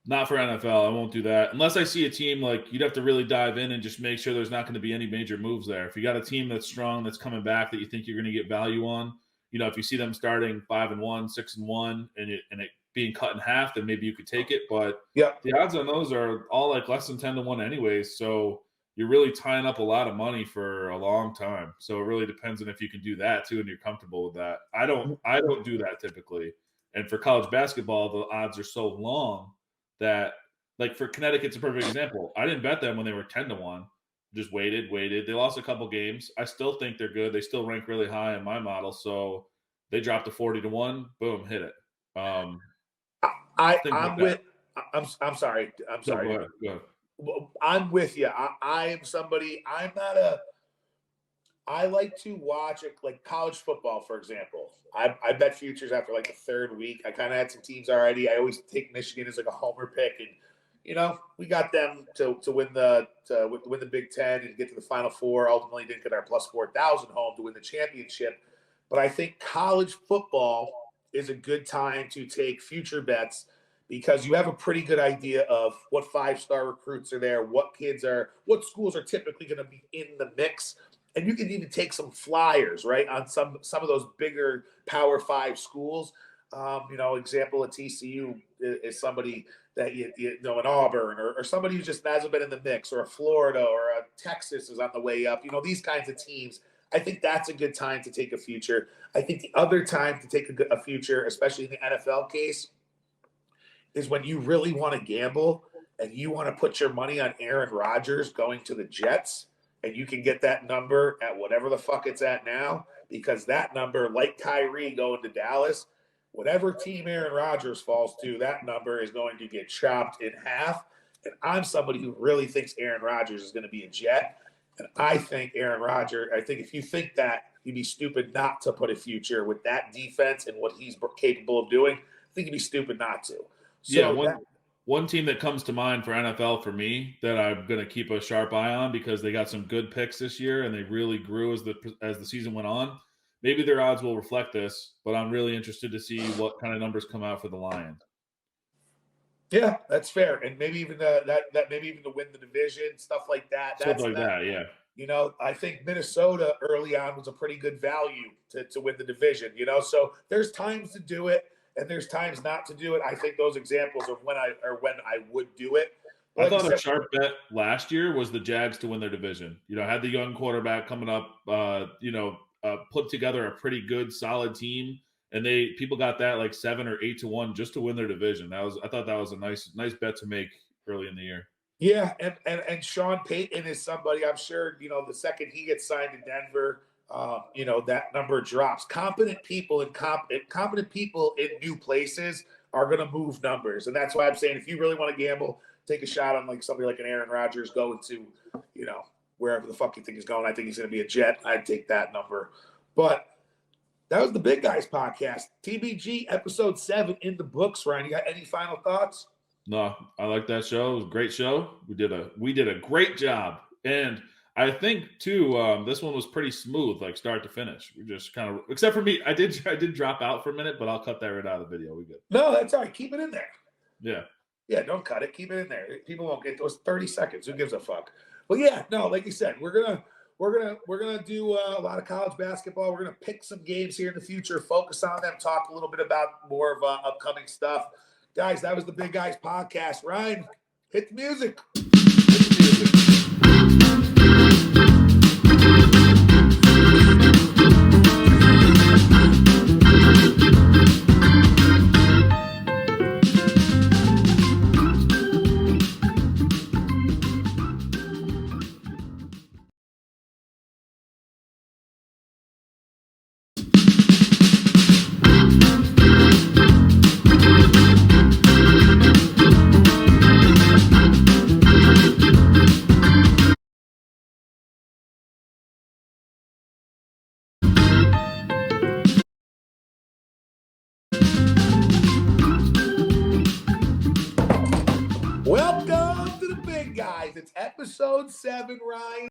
Not for NFL. I won't do that. Unless I see a team like you'd have to really dive in and just make sure there's not going to be any major moves there. If you got a team that's strong, that's coming back, that you think you're going to get value on, if you see them starting 5-1, 6-1, and it being cut in half, then maybe you could take it. But the odds on those are all like less than 10-1 anyways. So you're really tying up a lot of money for a long time. So it really depends on if you can do that too and you're comfortable with that. I don't do that typically. And for college basketball, the odds are so long that, like, for Connecticut's a perfect example. I didn't bet them when they were 10-1. Just waited. They lost a couple games. I still think they're good. They still rank really high in my model. So they dropped to 40-1. Boom, hit it. I'm sorry. No, go ahead. I'm with you. I am somebody. I like to watch it, like college football, for example. I bet futures after like the third week. I kind of had some teams already. I always take Michigan as like a homer pick, and we got them to win the Big Ten and get to the Final Four. Ultimately, didn't get our plus 4,000 home to win the championship. But I think college football is a good time to take future bets because you have a pretty good idea of what 5-star recruits are there, what schools are typically going to be in the mix. And you can even take some flyers, right, on some of those bigger Power 5 schools. Example of TCU is somebody that you know, an Auburn or somebody who just hasn't been in the mix, or a Florida or a Texas is on the way up. These kinds of teams. I think that's a good time to take a future. I think the other time to take a future, especially in the NFL case, is when you really want to gamble and you want to put your money on Aaron Rodgers going to the Jets. And you can get that number at whatever the fuck it's at now, because that number, like Kyrie going to Dallas, whatever team Aaron Rodgers falls to, that number is going to get chopped in half. And I'm somebody who really thinks Aaron Rodgers is going to be a Jet. And I think if you think that, you'd be stupid not to put a future with that defense and what he's capable of doing. I think you'd be stupid not to. So one team that comes to mind for NFL for me that I'm going to keep a sharp eye on because they got some good picks this year and they really grew as the season went on. Maybe their odds will reflect this, but I'm really interested to see what kind of numbers come out for the Lions. Yeah, that's fair, and maybe even maybe even to win the division, stuff like that. Yeah. I think Minnesota early on was a pretty good value to win the division. So there's times to do it. And there's times not to do it. I think those examples of when I would do it. I thought a sharp bet last year was the Jags to win their division. Had the young quarterback coming up, put together a pretty good, solid team, and people got that like 7 or 8-1 just to win their division. I thought that was a nice bet to make early in the year. Yeah, and Sean Payton is somebody I'm sure the second he gets signed to Denver. That number drops. Competent people in new places are going to move numbers. And that's why I'm saying, if you really want to gamble, take a shot on like somebody like an Aaron Rodgers going to, wherever the fuck you think he's going. I think he's going to be a Jet. I'd take that number. But that was the Big Guys podcast. TBG episode 7 in the books, Ryan. You got any final thoughts? No, I like that show. It was a great show. We did a great job. And I think too, this one was pretty smooth, like start to finish. We just kind of, except for me, I did drop out for a minute, but I'll cut that right out of the video. We good. No, that's all right. Keep it in there. Yeah, don't cut it. Keep it in there. People won't get those 30 seconds. Who gives a fuck? Well, yeah, no, like you said, we're gonna do a lot of college basketball. We're gonna pick some games here in the future, focus on them, talk a little bit about more of upcoming stuff. Guys, that was the Big Guys podcast. Ryan, hit the music. Welcome to the Big Guys. It's episode 7, Ryan.